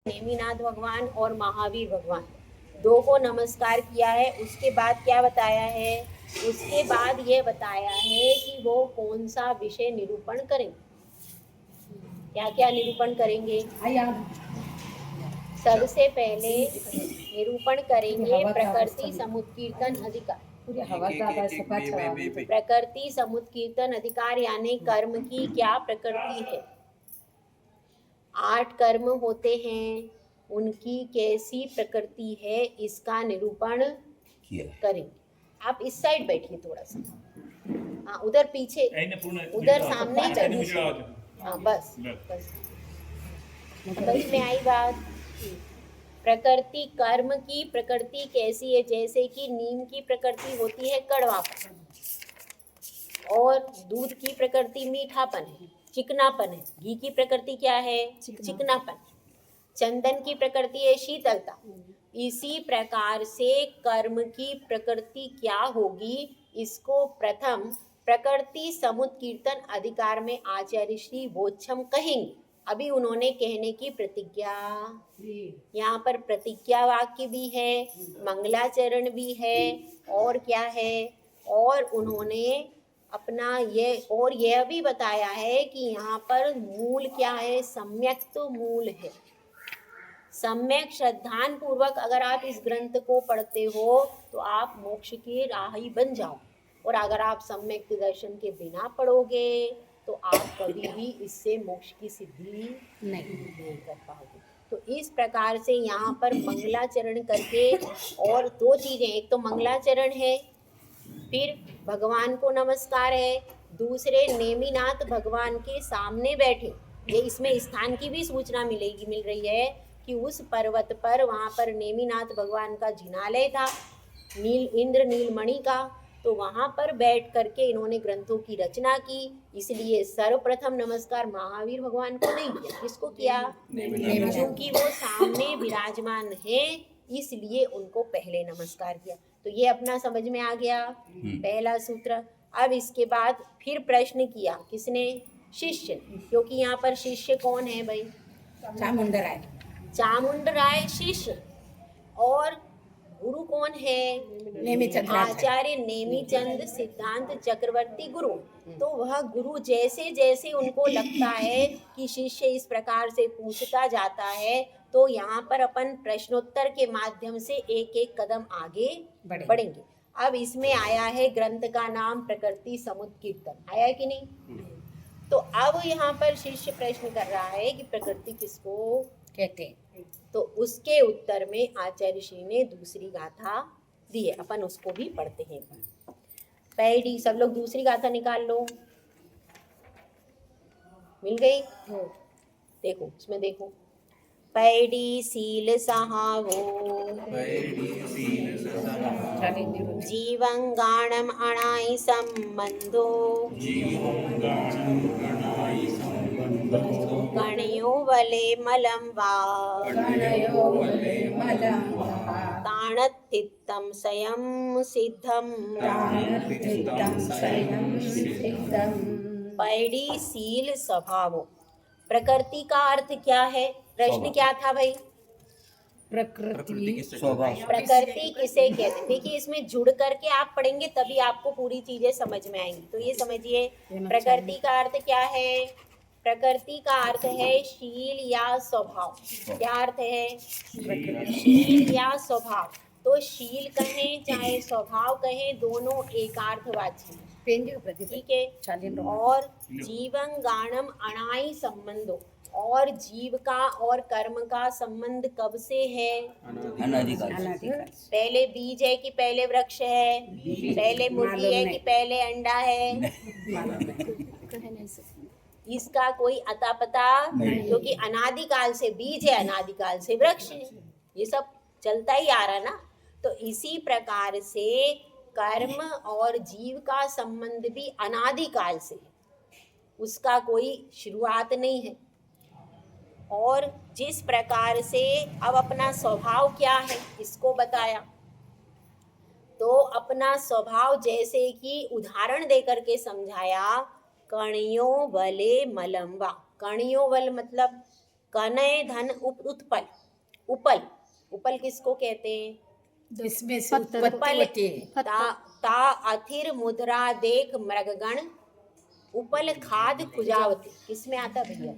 नेमिनाथ भगवान और महावीर भगवान दो को नमस्कार किया है। उसके बाद क्या बताया है? उसके बाद ये बताया है कि वो कौन सा विषय निरूपण करेंगे, क्या क्या निरूपण करेंगे। सबसे पहले निरूपण करेंगे प्रकृति समुत्कीर्तन अधिकार। प्रकृति समुत्कीर्तन अधिकार यानी कर्म की क्या प्रकृति है, 8 कर्म होते हैं, उनकी कैसी प्रकृति है, इसका निरूपण करेंगे। आप इस साइड बैठिए थोड़ा सा, हाँ उधर पीछे, उधर सामने ही बैठिए। हाँ बस बस समझ में आई बात। प्रकृति, कर्म की प्रकृति कैसी है, जैसे कि नीम की प्रकृति होती है कड़वापन, और दूध की प्रकृति मीठापन है, चिकनापन है। घी की प्रकृति क्या है? चिकनापन। चंदन की प्रकृति है शीतलता। इसी प्रकार से कर्म की प्रकृति क्या होगी, इसको प्रथम प्रकृति समुत्कीर्तन अधिकार में आचार्य श्री बोधक्षम कहेंगे। अभी उन्होंने कहने की प्रतिज्ञा, यहाँ पर प्रतिज्ञा वाक्य भी है, मंगलाचरण भी है, और क्या है, और उन्होंने अपना यह भी बताया है कि यहाँ पर मूल क्या है, सम्यक तो मूल है। सम्यक श्रद्धान पूर्वक अगर आप इस ग्रंथ को पढ़ते हो तो आप मोक्ष के राही बन जाओ, और अगर आप सम्यक दर्शन के बिना पढ़ोगे तो आप कभी भी इससे मोक्ष की सिद्धि नहीं कर पाओगे। तो इस प्रकार से यहाँ पर मंगलाचरण करके, और दो चीजें, एक तो मंगलाचरण है, फिर भगवान को नमस्कार है, दूसरे नेमिनाथ भगवान के सामने बैठे। ये इसमें स्थान की भी सूचना मिल रही है कि उस पर्वत पर, वहाँ पर नेमिनाथ भगवान का जिनालय था, इंद्र नीलमणि का, तो वहाँ पर बैठ करके इन्होंने ग्रंथों की रचना की। इसलिए सर्वप्रथम नमस्कार महावीर भगवान को नहीं किया, किसको किया? क्योंकि वो सामने विराजमान है, इसलिए उनको पहले नमस्कार किया। तो ये अपना समझ में आ गया पहला सूत्र। अब इसके बाद फिर प्रश्न किया किसने? शिष्य। क्योंकि यहाँ पर शिष्य कौन है भाई? चामुंडराय शिष्य, और गुरु कौन है? आचार्य नेमिचंद सिद्धांत चक्रवर्ती गुरु। तो वह गुरु जैसे जैसे उनको लगता है कि शिष्य इस प्रकार से पूछता जाता है, तो यहाँ पर अपन प्रश्नोत्तर के माध्यम से एक एक कदम आगे बढ़ेंगे। अब इसमें आया है ग्रंथ का नाम प्रकृति समुत्कीर्तन, आया है कि नहीं? तो अब यहाँ पर शिष्य प्रश्न कर रहा है कि प्रकृति किसको कहते हैं, तो उसके उत्तर में आचार्य श्री ने दूसरी गाथा दी है, अपन उसको भी पढ़ते हैं। पहली, सब लोग दूसरी गाथा निकाल लो, मिल गई? देखो इसमें देखो, पैडी सील सहावो जीवंगाणम अणाई संबंधो गणयो वले मलम वा ताणत्थित्तं स्वयं सिद्धम पैडी सील स्वभावो। प्रकृति का अर्थ क्या है? प्रश्न क्या था भाई? प्रकृति किसे कहते हैं? देखिए इसमें जुड़ करके आप पढ़ेंगे तभी आपको पूरी चीजें समझ में आएंगी। तो ये समझिए प्रकृति का अर्थ क्या है? प्रकृति का अर्थ है शील या स्वभाव। क्या अर्थ है? शील या स्वभाव। तो शील कहें चाहे स्वभाव कहें, दोनों एकार्थवाची, ठीक है। और जीवन गानम अणाई संबंधो, और जीव का और कर्म का संबंध कब से है? अनादिकाल। पहले बीज है कि पहले वृक्ष है? पहले मुर्गी है कि पहले अंडा है? इसका कोई अता पता, क्योंकि अनादिकाल से बीज है, अनादिकाल से वृक्ष है, ये सब चलता ही आ रहा ना। तो इसी प्रकार से कर्म और जीव का संबंध भी अनादिकाल से है, उसका कोई शुरुआत नहीं है। और जिस प्रकार से अब अपना स्वभाव क्या है इसको बताया, तो अपना स्वभाव जैसे कि उदाहरण देकर के समझाया, कणियों वले मलम्बा। कणियों वल मतलब कनय धन उत्पल, उपल, उपल किसको कहते हैं? जिसमें से उत्पत्ति होती है। ता अथिर मुद्रा देख मृगगण, उपल खाद खुजावती। किसमें आता भैया?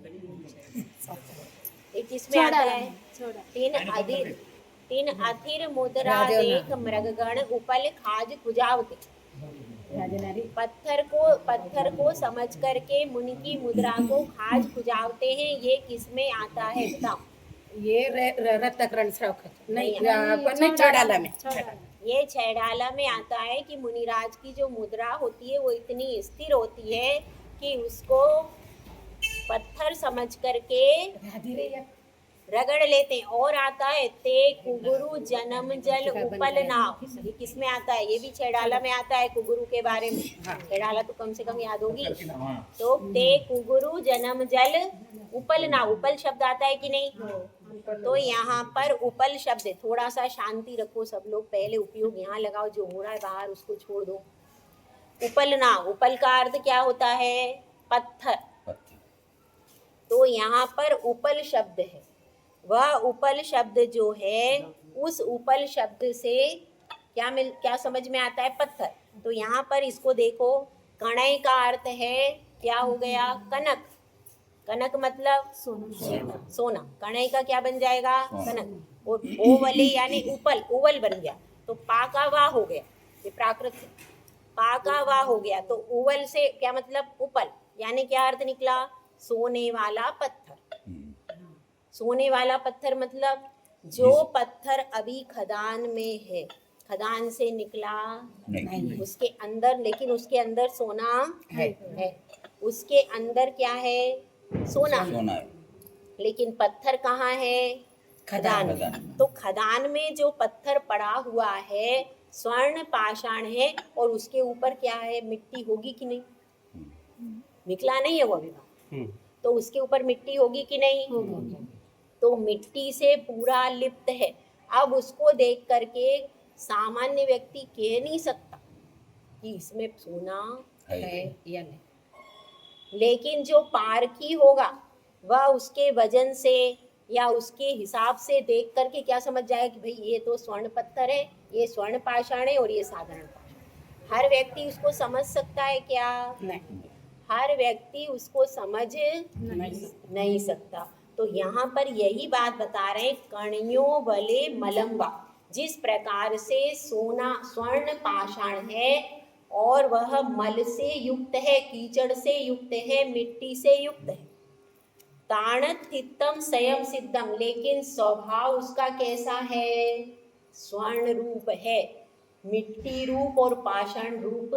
ये किसमें आता है? तीन अथिर मुद्रा देख मृगगण, उपल खाद खुजावती। पत्थर को समझ करके मुनि की मुद्रा को खाज खुजावते हैं। ये किसमें आता है बताओ? ये रत्नकरण नहीं, चौड़ाला में। ये छैडाला में आता है कि मुनिराज की जो मुद्रा होती है वो इतनी स्थिर होती है कि उसको पत्थर समझ करके रगड़ लेते हैं। और आता है ते कुगुरु जन्म जल उपल नाव। ये किसमें आता है? ये भी छैडाला में आता है कुगुरु के बारे में। छैडाला तो कम से कम याद होगी। तो ते कुगुरु जन्म जल उपल नाव, उपल शब्द आता है कि नहीं? तो यहाँ पर उपल शब्द, थोड़ा सा शांति रखो सब लोग, पहले उपयोग यहाँ लगाओ, जो हो रहा है बाहर उसको छोड़ दो। उपल नाव, उपल का अर्थ क्या होता है? पत्थर। तो यहाँ पर उपल शब्द है, वह उपल शब्द जो है उस उपल शब्द से क्या समझ में आता है? पत्थर। तो यहाँ पर इसको देखो, कणय का अर्थ है क्या हो गया? कनक। कनक मतलब सोना। कणय का क्या बन जाएगा? कनक। और ओवले यानी उपल, ओवल बन गया। तो पा का वाह हो गया, ये प्राकृत है। पा का वाह हो गया तो ओवल से क्या मतलब? उपल। यानी क्या अर्थ निकला? सोने वाला पत्थर। सोने वाला पत्थर मतलब जो पत्थर अभी खदान में है, खदान से निकला नहीं उसके अंदर, लेकिन उसके अंदर सोना है। उसके अंदर क्या है? सोना है। लेकिन पत्थर कहाँ है? खदान में। तो खदान में जो पत्थर पड़ा हुआ है स्वर्ण पाषाण है, और उसके ऊपर क्या है? मिट्टी होगी कि नहीं? निकला नहीं है वो अभी, तो उसके ऊपर मिट्टी होगी कि नहीं? तो मिट्टी से पूरा लिप्त है। अब उसको देख करके सामान्य व्यक्ति कह नहीं सकता कि इसमें सोना है या नहीं, लेकिन जो पारखी होगा वह उसके वजन से या उसके हिसाब से देख करके क्या समझ जाए कि भाई ये तो स्वर्ण पत्थर है, ये स्वर्ण पाषाण है और ये साधारण पाषाण। हर व्यक्ति उसको समझ सकता है क्या? नहीं, हर व्यक्ति उसको समझ नहीं सकता। तो यहाँ पर यही बात बता रहे हैं, कणियों बले मलम्बा। जिस प्रकार से सोना स्वर्ण पाषाण है और वह मल से युक्त है, कीचड़ से युक्त है, मिट्टी से युक्त है। ताणत हितम स्वयं सिद्धम, लेकिन स्वभाव उसका कैसा है? स्वर्ण रूप है, मिट्टी रूप और पाषाण रूप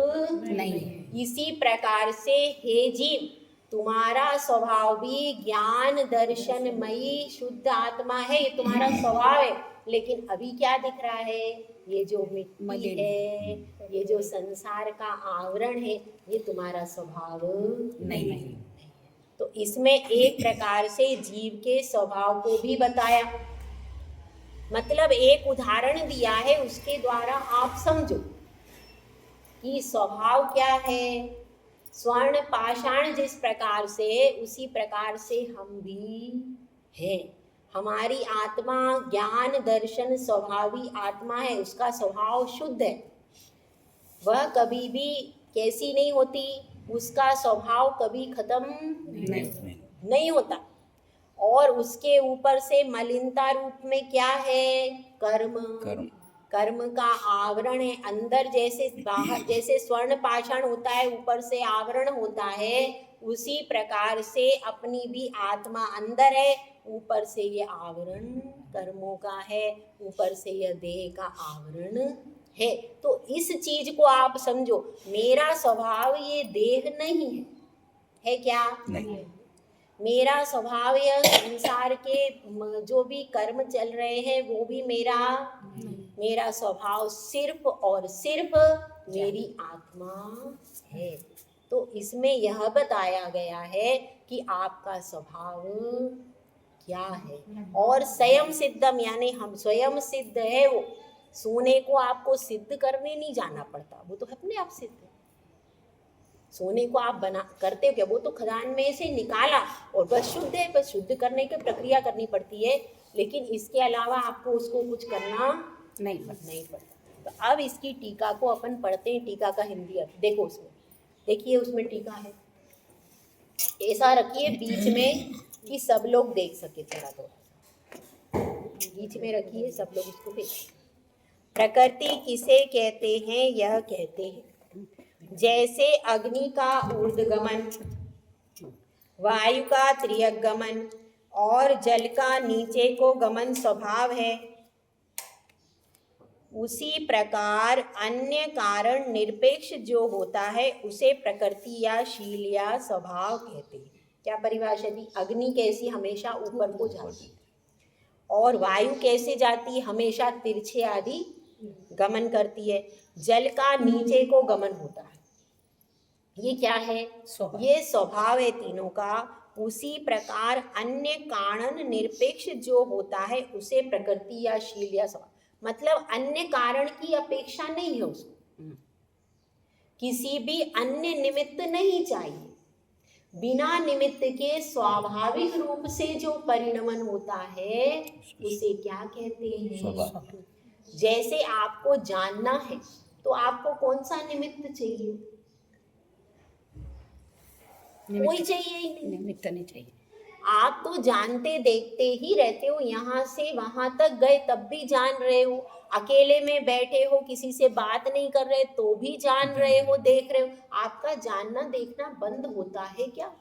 नहीं है। इसी प्रकार से हे जीव, तुम्हारा स्वभाव भी ज्ञान दर्शनमयी शुद्ध आत्मा है, ये तुम्हारा स्वभाव है। लेकिन अभी क्या दिख रहा है? ये जो मिट्टी है, ये जो संसार का आवरण है, ये तुम्हारा स्वभाव नहीं। तो इसमें एक प्रकार से जीव के स्वभाव को भी बताया, मतलब एक उदाहरण दिया है, उसके द्वारा आप समझो कि स्वभाव क्या है। स्वर्ण पाषाण जिस प्रकार से, उसी प्रकार से हम भी हैं। हमारी आत्मा ज्ञान दर्शन स्वभावी आत्मा है, उसका स्वभाव शुद्ध है, वह कभी भी कैसी नहीं होती, उसका स्वभाव कभी खत्म नहीं होता। और उसके ऊपर से मलिनता रूप में क्या है? कर्म का आवरण है। अंदर जैसे बाहर, जैसे स्वर्ण पाषाण होता है ऊपर से आवरण होता है, उसी प्रकार से अपनी भी आत्मा अंदर है, ऊपर से ये आवरण कर्मों का है, ऊपर से यह देह का आवरण है। तो इस चीज को आप समझो, मेरा स्वभाव ये देह नहीं है क्या? नहीं। मेरा स्वभाव यह संसार के जो भी कर्म चल रहे हैं वो भी मेरा स्वभाव सिर्फ और सिर्फ मेरी आत्मा है। तो इसमें यह बताया गया है कि आपका स्वभाव क्या है। और स्वयं सिद्धम, यानी हम स्वयं सिद्ध है। वो सोने को आपको सिद्ध करने नहीं जाना पड़ता, वो तो अपने आप सिद्ध है। सोने को आप बना करते हो क्या, वो तो खदान में से निकाला और बस शुद्ध है, बस शुद्ध करने की प्रक्रिया करनी पड़ती है, लेकिन इसके अलावा आपको उसको कुछ करना नहीं पड़ता। तो अब इसकी टीका को अपन पढ़ते हैं। टीका का हिंदी अर्थ देखो, उसमें देखिए, उसमें टीका है, ऐसा रखिए बीच में कि सब लोग देख सके, थोड़ा बीच में रखिए, सब लोग उसको देख। प्रकृति किसे कहते हैं? यह कहते हैं जैसे अग्नि का ऊर्ध्वगमन, वायु का तिर्यक गमन और जल का नीचे को गमन स्वभाव है, उसी प्रकार अन्य कारण निरपेक्ष जो होता है उसे प्रकृति या शील या स्वभाव कहते हैं। क्या परिभाषा दी? अग्नि कैसी? हमेशा ऊपर को जाती, और वायु कैसे जाती? हमेशा तिरछे आदि गमन करती है। जल का नीचे को गमन होता है, ये क्या है? ये स्वभाव है तीनों का। उसी प्रकार अन्य कारण निरपेक्ष जो होता है उसे प्रकृति या शील या स्वभाव, मतलब अन्य कारण की अपेक्षा नहीं है उसको, किसी भी अन्य निमित्त नहीं चाहिए। बिना निमित्त के स्वाभाविक रूप से जो परिणमन होता है उसे क्या कहते हैं? जैसे आपको जानना है तो आपको कौन सा निमित्त चाहिए? कोई चाहिए ही नहीं, निमित्त नहीं चाहिए। आप तो जानते देखते ही रहते हो, यहाँ से वहां तक गए तब भी जान रहे हो, अकेले में बैठे हो किसी से बात नहीं कर रहे तो भी जान रहे हो, देख रहे हो। आपका जानना देखना बंद होता है क्या?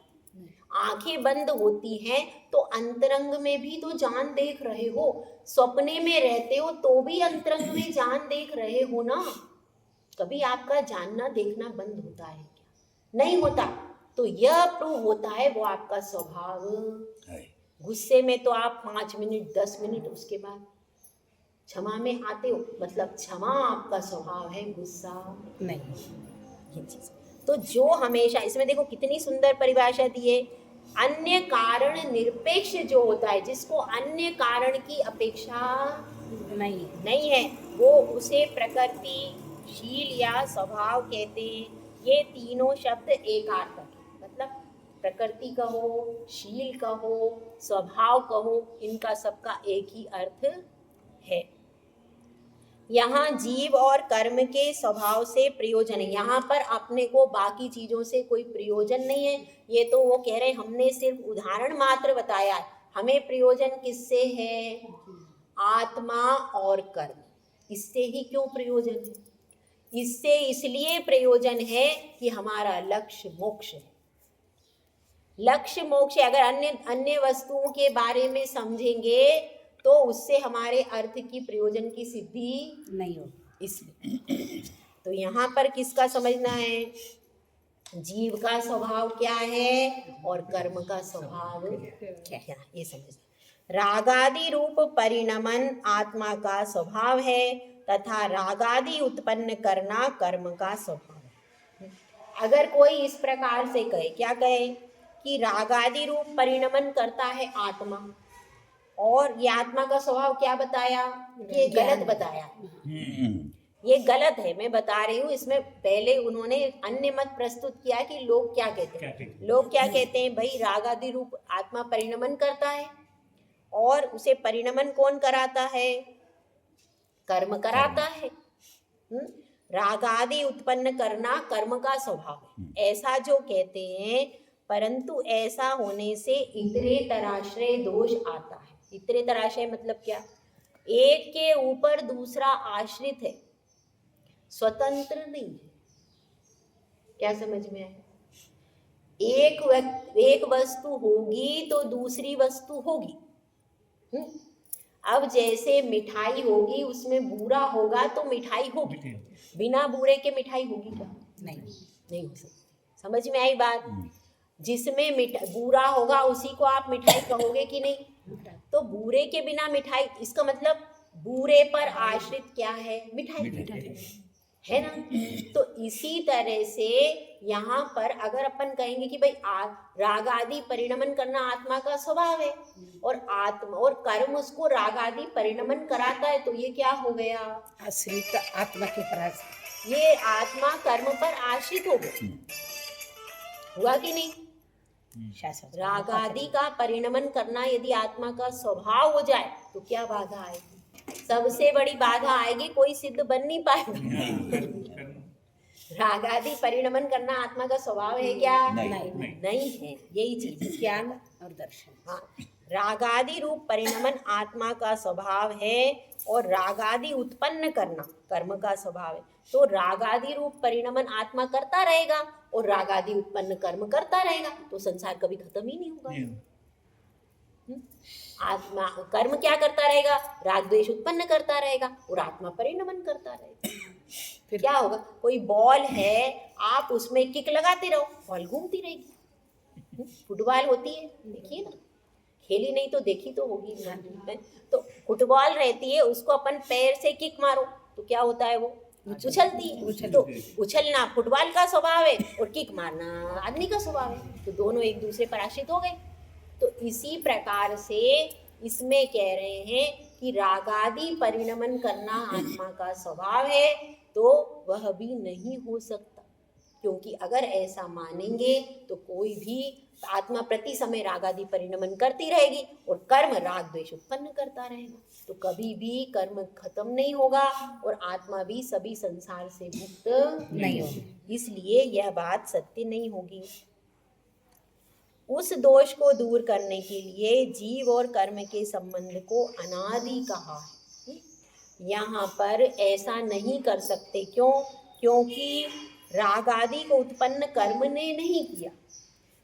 आंखें बंद होती हैं तो अंतरंग में भी तो जान देख रहे हो, सपने में रहते हो तो भी अंतरंग में जान देख रहे हो ना। कभी आपका जानना देखना बंद होता है क्या? नहीं होता। तो यह प्रूव होता है वो आपका स्वभाव। गुस्से में तो आप 5 मिनट 10 मिनट, उसके बाद क्षमा में आते हो, मतलब क्षमा आपका स्वभाव है, गुस्सा नहीं। ये चीज तो जो हमेशा, इसमें देखो कितनी सुंदर परिभाषा दी है। अन्य कारण निरपेक्ष जो होता है, जिसको अन्य कारण की अपेक्षा नहीं है, वो उसे प्रकृति, शील या स्वभाव कहते हैं। ये तीनों शब्द एकार्थक है, मतलब प्रकृति कहो, शील कहो, स्वभाव कहो, इनका सबका एक ही अर्थ है। यहाँ जीव और कर्म के स्वभाव से प्रयोजन है। यहाँ पर अपने को बाकी चीजों से कोई प्रयोजन नहीं है। ये तो वो कह रहे हैं हमने सिर्फ उदाहरण मात्र बताया है, हमें प्रयोजन किससे है? आत्मा और कर्म। इससे ही क्यों प्रयोजन है? इससे इसलिए प्रयोजन है कि हमारा लक्ष्य मोक्ष है। लक्ष्य मोक्ष। अगर अन्य वस्तुओं के बारे में समझेंगे तो उससे हमारे अर्थ की प्रयोजन की सिद्धि नहीं होगी। इसलिए तो यहाँ पर किसका समझना है? जीव का स्वभाव क्या है और कर्म का स्वभाव क्या है, ये समझना। रागादि रूप परिणमन आत्मा का स्वभाव है तथा रागादि उत्पन्न करना कर्म का स्वभाव है। अगर कोई इस प्रकार से कहे, क्या कहे कि रागादि रूप परिणमन करता है आत्मा, और ये आत्मा का स्वभाव क्या बताया? ये गलत बताया। ये गलत है, मैं बता रही हूँ। इसमें पहले उन्होंने अन्य मत प्रस्तुत किया कि लोग क्या कहते हैं। लोग क्या कहते हैं? भाई रागादि रूप आत्मा परिणमन करता है, और उसे परिणमन कौन कराता है? कर्म कराता है। रागादि उत्पन्न करना कर्म का स्वभाव है, ऐसा जो कहते हैं। परंतु ऐसा होने से इतरेतराश्रय दोष आता है। इतरेतराश्रय मतलब क्या? एक के ऊपर दूसरा आश्रित है, स्वतंत्र नहीं है। क्या समझ में आया? एक वस्तु होगी तो दूसरी वस्तु होगी। अब जैसे मिठाई होगी, उसमें बूरा होगा तो मिठाई होगी, बिना बूरे के मिठाई होगी क्या? नहीं हो सकती। समझ में आई बात? जिसमें बूरा होगा उसी को आप मिठाई कहोगे कि नहीं? तो बूरे के बिना मिठाई, इसका मतलब बूरे पर आश्रित क्या है? मिठाई है ना। तो इसी तरह से यहाँ पर अगर अपन कहेंगे कि भाई राग आदि परिणमन करना आत्मा का स्वभाव है, और आत्मा और कर्म उसको राग आदि परिणमन कराता है, तो ये क्या हो गया? आश्रित आत्मा के पर, ये आत्मा कर्म पर आश्रित हो गई। हुआ कि नहीं? शास्त्र राग आदि का परिणमन करना यदि आत्मा का स्वभाव हो जाए तो क्या बाधा आएगी? सबसे बड़ी बाधा आएगी, कोई सिद्ध बन नहीं पाएगा। राग आदि परिणमन करना आत्मा का स्वभाव है क्या? नहीं है। यही चीज ज्ञान और दर्शन। हाँ, रागादि रूप परिणमन आत्मा का स्वभाव है और रागादि उत्पन्न करना कर्म का स्वभाव है। तो रागादि रूप परिणमन आत्मा करता रहेगा और रागादि उत्पन्न कर्म करता रहेगा, तो संसार कभी खत्म ही नहीं होगा। आत्मा कर्म क्या करता रहेगा? राग द्वेष उत्पन्न करता रहेगा और आत्मा परिणमन करता रहेगा। फिर क्या होगा? कोई बॉल है, आप उसमें किक लगाते रहो, बॉल घूमती रहेगी। फुटबॉल होती है, देखिए ना, खेली नहीं तो देखी तो होगी। तो फुटबॉल रहती है, उसको अपन पैर से किक मारो तो क्या होता है? वो उछलती है। तो उछलना फुटबॉल का स्वभाव है और किक मारना आदमी का स्वभाव है, तो दोनों एक दूसरे पर आश्रित हो गए। तो इसी प्रकार से इसमें कह रहे हैं कि रागादि परिणमन करना आत्मा का स्वभाव है, तो वह भी नहीं हो सकता। क्योंकि अगर ऐसा मानेंगे तो कोई भी आत्मा प्रति समय रागादि परिणमन करती रहेगी और कर्म राग द्वेष उत्पन्न करता रहेगा, तो कभी भी कर्म खत्म नहीं होगा और आत्मा भी सभी संसार से मुक्त नहीं होगी। इसलिए यह बात सत्य नहीं होगी। उस दोष को दूर करने के लिए जीव और कर्म के संबंध को अनादि कहा है। यहाँ पर ऐसा नहीं कर सकते। क्यों? क्योंकि राग आदि को उत्पन्न कर्म ने नहीं किया,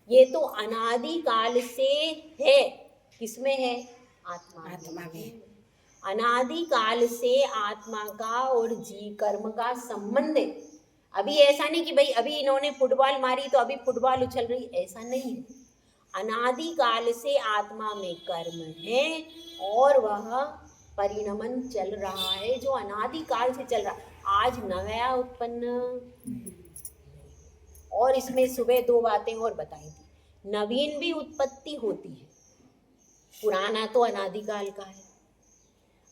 ये तो अनादि काल से है। किसमें है? आत्मा में। अनादि काल से आत्मा का और जीव कर्म का संबंध है। अभी ऐसा नहीं कि भाई अभी इन्होंने फुटबॉल मारी तो अभी फुटबॉल उछल रही, ऐसा नहीं है। अनादि काल से आत्मा में कर्म है और वह परिणमन चल रहा है, जो अनादि काल से चल रहा है। आज नया उत्पन्न। और इसमें सुबह दो बातें और बताई थी। नवीन भी उत्पत्ति होती है, पुराना तो अनादिकाल का है।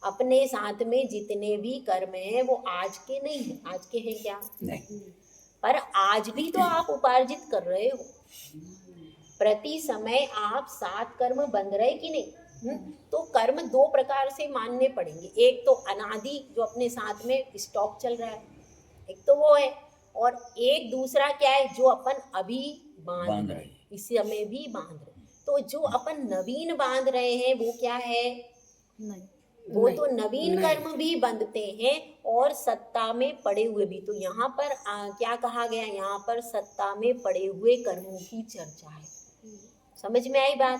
अपने साथ में जितने भी कर्म हैं वो आज के नहीं है। आज के हैं क्या? नहीं। पर आज भी तो आप उपार्जित कर रहे हो। प्रति समय आप 7 कर्म बंध रहे कि नहीं? तो कर्म 2 प्रकार से मानने पड़ेंगे। एक तो अनादि जो अपने साथ में स्टॉक चल रहा है, एक तो वो है, और एक दूसरा क्या है जो अपन अभी बांध रहे हैं, इस समय भी बांध रहे। तो जो अपन नवीन बांध रहे हैं वो क्या है? नहीं। वो तो नवीन कर्म भी बंधते हैं और सत्ता में पड़े हुए भी। तो यहाँ पर क्या कहा गया? यहाँ पर सत्ता में पड़े हुए कर्मों की चर्चा है। समझ में आई बात?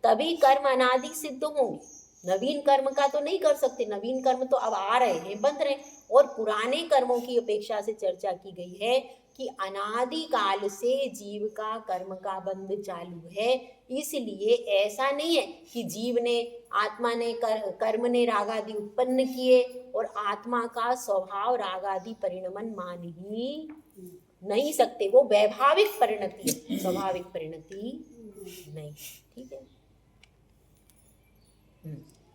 तभी कर्म अनादि सिद्ध होंगे। नवीन कर्म का तो नहीं कर सकते, नवीन कर्म तो अब आ रहे हैं, बंध रहे। और पुराने कर्मों की अपेक्षा से चर्चा की गई है कि अनादि काल से जीव का कर्म का बंध चालू है। इसलिए ऐसा नहीं है कि जीव ने, आत्मा ने, कर्म ने रागादि उत्पन्न किए और आत्मा का स्वभाव रागादि परिणमन मान ही नहीं सकते। वो वैभाविक परिणति है, स्वाभाविक परिणति नहीं। ठीक है।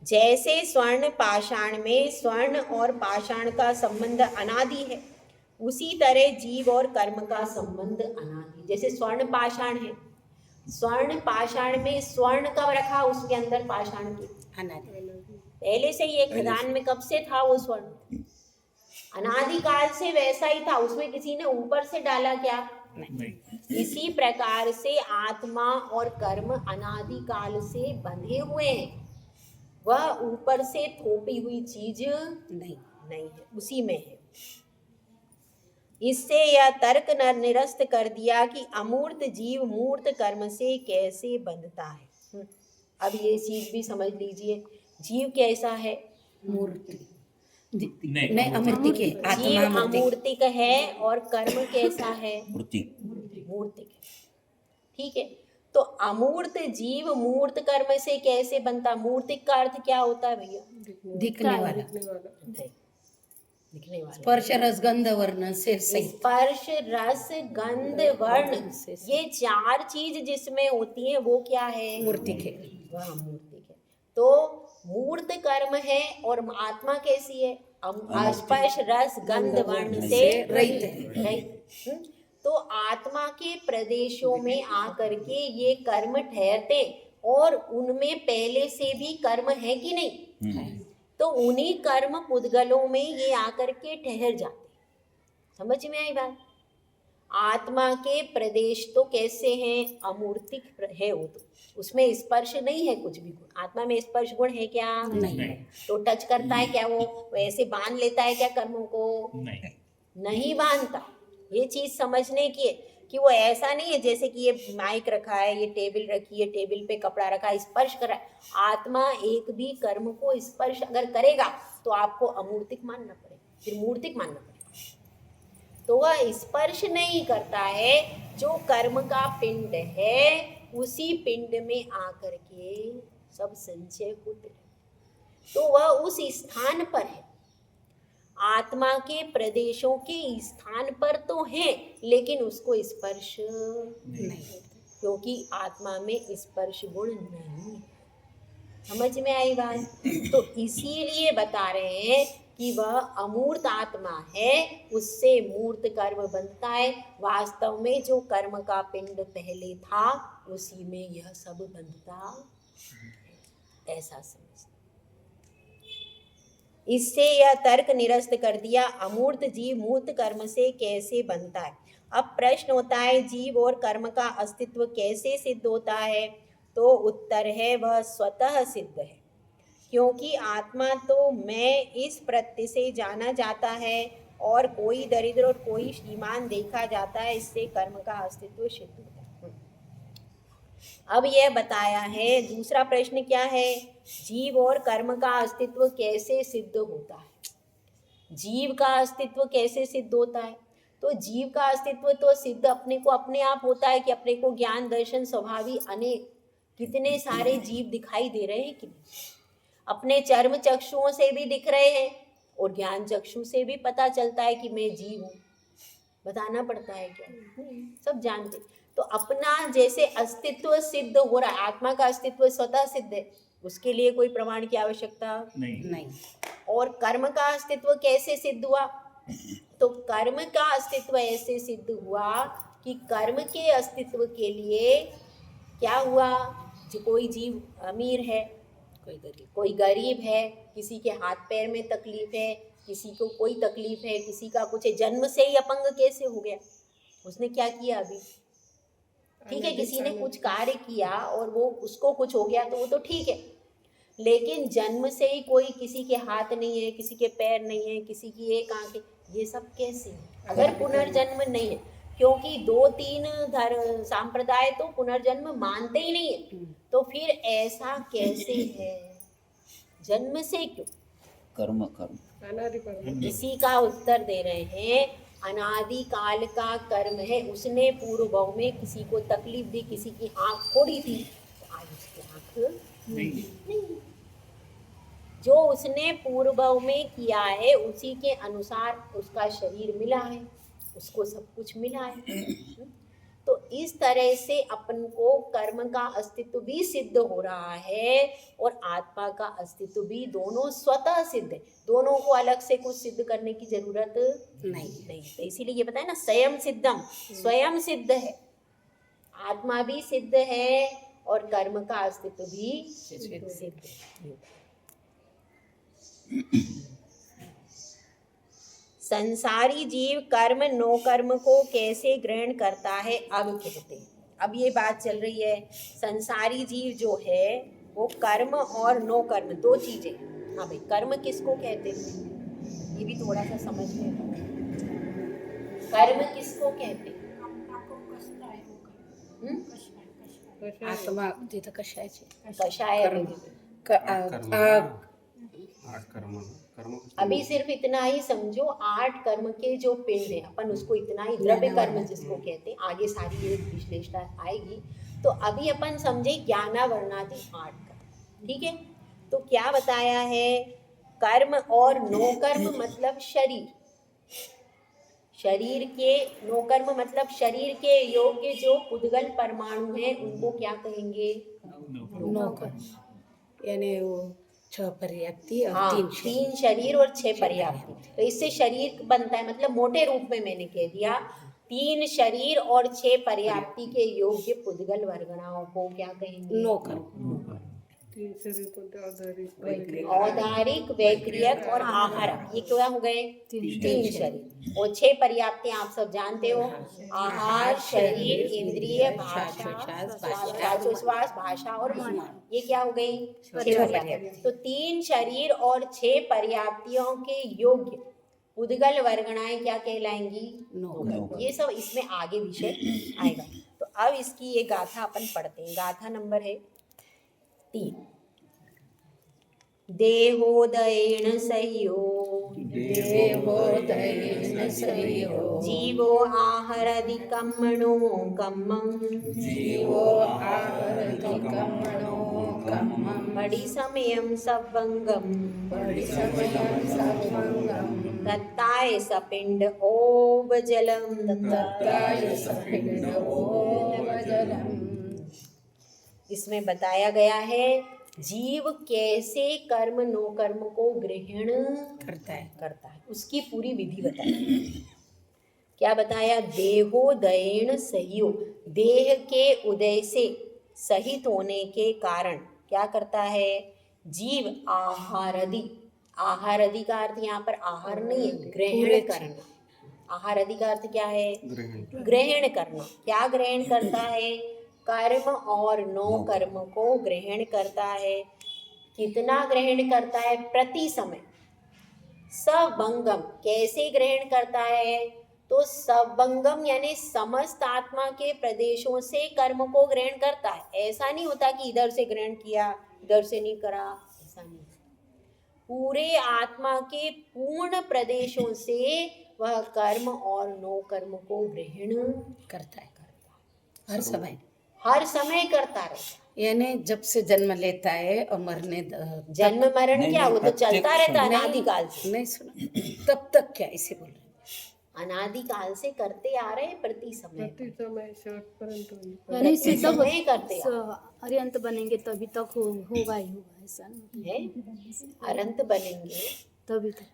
जैसे स्वर्ण पाषाण में स्वर्ण और पाषाण का संबंध अनादि है, उसी तरह जीव और कर्म का संबंध अनादि। जैसे स्वर्ण पाषाण है, स्वर्ण पाषाण में स्वर्ण कब रखा? उसके अंदर पाषाण की अनादि पहले से ही एक खदान में कब से था वो स्वर्ण? अनादि काल से वैसा ही था, उसमें किसी ने ऊपर से डाला क्या? नहीं। इसी प्रकार से आत्मा और कर्म अनादि काल से बंधे हुए हैं, वह ऊपर से थोपी हुई चीज नहीं है, उसी में है। इससे यह तर्क निरस्त कर दिया कि अमूर्त जीव मूर्त कर्म से कैसे बंधता है। अब ये चीज भी समझ लीजिए, जीव कैसा है? मूर्ति नहीं, अमूर्तिक है। जीव अमूर्तिक है और कर्म कैसा है? मूर्तिक है। ठीक है। तो अमूर्त जीव मूर्त कर्म से कैसे बनता? मूर्तिक का अर्थ क्या होता है भैया? दिखने वाला। स्पर्श रस गंध वर्ण से स्पर्श रस गंध वर्ण, ये 4 चीज जिसमें होती है वो क्या है? मूर्तिक है। वह मूर्तिक है। तो मूर्त कर्म है और आत्मा कैसी है? स्पर्श रस गंध वर्ण से रहित है। तो आत्मा के प्रदेशों में आकर के ये कर्म ठहरते और उनमें पहले से भी कर्म है कि नहीं, तो उन्हीं कर्म पुद्गलों में ये आकर के ठहर जाते। समझ में आई बात? आत्मा के प्रदेश तो कैसे हैं? अमूर्तिक है वो, तो उसमें स्पर्श नहीं है कुछ भी गुण। आत्मा में स्पर्श गुण है क्या? नहीं। तो टच करता है क्या वो ऐसे बांध लेता है क्या कर्मों को? नहीं बांधता। ये चीज समझने की है कि वो ऐसा नहीं है जैसे कि ये माइक रखा है, ये टेबल रखी है, टेबल पे कपड़ा रखा है, स्पर्श कर रहा है। आत्मा एक भी कर्म को स्पर्श अगर करेगा तो आपको अमूर्तिक मानना पड़ेगा, फिर मूर्तिक मानना पड़ेगा। तो वह स्पर्श नहीं करता है। जो कर्म का पिंड है उसी पिंड में आकर के सब संचय होते हैं, तो वह उस स्थान पर है। आत्मा के प्रदेशों के स्थान पर तो है लेकिन उसको स्पर्श नहीं, क्योंकि आत्मा में स्पर्श गुण नहीं है। समझ में आई बात? तो इसीलिए बता रहे हैं कि वह अमूर्त आत्मा है, उससे मूर्त कर्म बनता है। वास्तव में जो कर्म का पिंड पहले था उसी में यह सब बनता है, ऐसा समझ। इससे यह तर्क निरस्त कर दिया, अमूर्त जीव मूर्त कर्म से कैसे बनता है। अब प्रश्न होता है जीव और कर्म का अस्तित्व कैसे सिद्ध होता है? तो उत्तर है वह स्वतः सिद्ध है, क्योंकि आत्मा तो मैं इस प्रत्यय से जाना जाता है और कोई दरिद्र और कोई श्रीमान देखा जाता है, इससे कर्म का अस्तित्व सिद्ध होता है। अब यह बताया है। दूसरा प्रश्न क्या है? जीव और कर्म का अस्तित्व कैसे सिद्ध होता है? जीव का अस्तित्व कैसे सिद्ध होता है? तो जीव का अस्तित्व तो सिद्ध अपने को अपने आप होता है कि अपने को ज्ञान दर्शन स्वभावी अनेक कितने सारे जीव दिखाई दे रहे हैं कि अपने चर्म चक्षुओं से भी दिख रहे हैं और ज्ञान चक्षु से भी पता चलता है कि मैं जीव हूँ। बताना पड़ता है क्या? सब जानते। तो अपना जैसे अस्तित्व सिद्ध हो रहा है, आत्मा का अस्तित्व स्वतः सिद्ध है, उसके लिए कोई प्रमाण की आवश्यकता नहीं। और कर्म का अस्तित्व कैसे सिद्ध हुआ? तो कर्म का अस्तित्व ऐसे सिद्ध हुआ कि कर्म के अस्तित्व के लिए क्या हुआ? जो कोई जीव अमीर है, कोई गरीब है, किसी के हाथ पैर में तकलीफ है, किसी को कोई तकलीफ है, किसी का कुछ है। जन्म से ही अपंग कैसे हो गया? उसने क्या किया? अभी ठीक है, किसी ने कुछ कार्य किया और वो उसको कुछ हो गया तो वो तो ठीक है, लेकिन जन्म से ही कोई किसी के हाथ नहीं है, किसी के पैर नहीं है, किसी की एक आंख है, ये सब कैसे? अगर पुनर्जन्म नहीं है, क्योंकि 2-3 धर्म संप्रदाय तो पुनर्जन्म मानते ही नहीं है, तो फिर ऐसा कैसे है? जन्म से क्यों? कर्म। इसी का उत्तर दे रहे हैं, अनादि काल का कर्म है। उसने पूर्व भाव में किसी को तकलीफ दी, किसी की आंख फोड़ी थी, तो आज उसकी आंख नहीं। जो उसने पूर्व भाव में किया है उसी के अनुसार उसका शरीर मिला है, उसको सब कुछ मिला है। तो इस तरह से अपन को कर्म का अस्तित्व भी सिद्ध हो रहा है और आत्मा का अस्तित्व भी, दोनों स्वतः सिद्ध है। दोनों को अलग से कुछ सिद्ध करने की जरूरत नहीं। तो इसीलिए ये बताया ना, स्वयं सिद्धम, स्वयं सिद्ध है। आत्मा भी सिद्ध है और कर्म का अस्तित्व भी सिद्ध है। संसारी जीव कर्म नो कर्म को कैसे ग्रहण करता है? अब कहते हैं, अब ये बात चल रही है, संसारी जीव जो है वो कर्म और नो कर्म दो चीजें। हाँ भाई, कर्म किसको कहते हैं ये भी थोड़ा सा समझ लें। कर्म किसको कहते हैं? आत्मा तिथं कशाचे? कषाय। अभी सिर्फ इतना ही समझो, 8 कर्म के जो पिंड है, अपन उसको इतना ही द्रव्य कर्म जिसको कहते हैं, आगे सारी एक विश्लेषण आएगी। तो अभी अपन समझे ज्ञानावरणादि 8 कर्म, ठीक है। तो क्या बताया है? कर्म और नो कर्म मतलब शरीर, शरीर के नो कर्म मतलब शरीर के योग्य जो उद्गल परमाणु हैं उनको क्या कहेंगे? नो कर्म, यानी वो 6 पर्याप्ति और 3 शरीर और 6 पर्याप्ति। तो इससे शरीर बनता है, मतलब मोटे रूप में मैंने कह दिया 3 शरीर और 6 पर्याप्ति के योग्य पुद्गल वर्गणाओं को क्या कहेंगे? नो कर्म। औदारिक, वैक्रियक और आहारक, ये क्या हो गए? 3 शरीर। और 6 पर्याप्ति आप सब जानते हो, आहार, शरीर, इंद्रिय, श्वास, भाषा और मन, ये क्या हो गई? 6 पर्याप्ति। तो 3 शरीर और 6 पर्याप्तियों के योग्य पुद्गल वर्गणाएं क्या कहलाएंगी? नो। ये सब इसमें आगे विषय आएगा। तो अब इसकी ये गाथा अपन पढ़ते हैं। गाथा नंबर है 3। देहोदयेन सह्यो जीवो आहरधिकं मनोकम्मं पडिसमयं सवंगं दत्ताय सपिंड ओबजलम। इसमें बताया गया है जीव कैसे कर्म नो कर्म को ग्रहण करता है, उसकी पूरी विधि बताई। क्या बताया? देहोदयेन सह्यो, देह के उदय से सहित होने के कारण क्या करता है? जीव आहारदि, आहारदि का अर्थ यहाँ पर आहार नहीं है, ग्रहण करना। आहारदि का अर्थ क्या है? ग्रहण करना। क्या ग्रहण करता है? कर्म और नो कर्म को ग्रहण करता है। कितना ग्रहण करता है? प्रति समय। सवंगम, कैसे ग्रहण करता है? तो सवंगम यानी समस्त आत्मा के प्रदेशों से कर्म को ग्रहण करता है। ऐसा नहीं होता कि इधर से ग्रहण किया इधर से नहीं करा, ऐसा नहीं। पूरे आत्मा के पूर्ण प्रदेशों से वह कर्म और नो कर्म को ग्रहण करता है। हर समय करता रहता, यानी जब से जन्म लेता है और मरने जन्म मरण क्या, वो तो चलता रहता है अनादिकाल से। नहीं सुना तब तक क्या इसे बोल रहे? अनादिकाल से करते आ रहे हैं, प्रति समय यानी इसे तब समय करते आ अरिहंत बनेंगे तभी तक होगा ही होगा, ऐसा नहीं है। अनंत बनेंगे तभी तक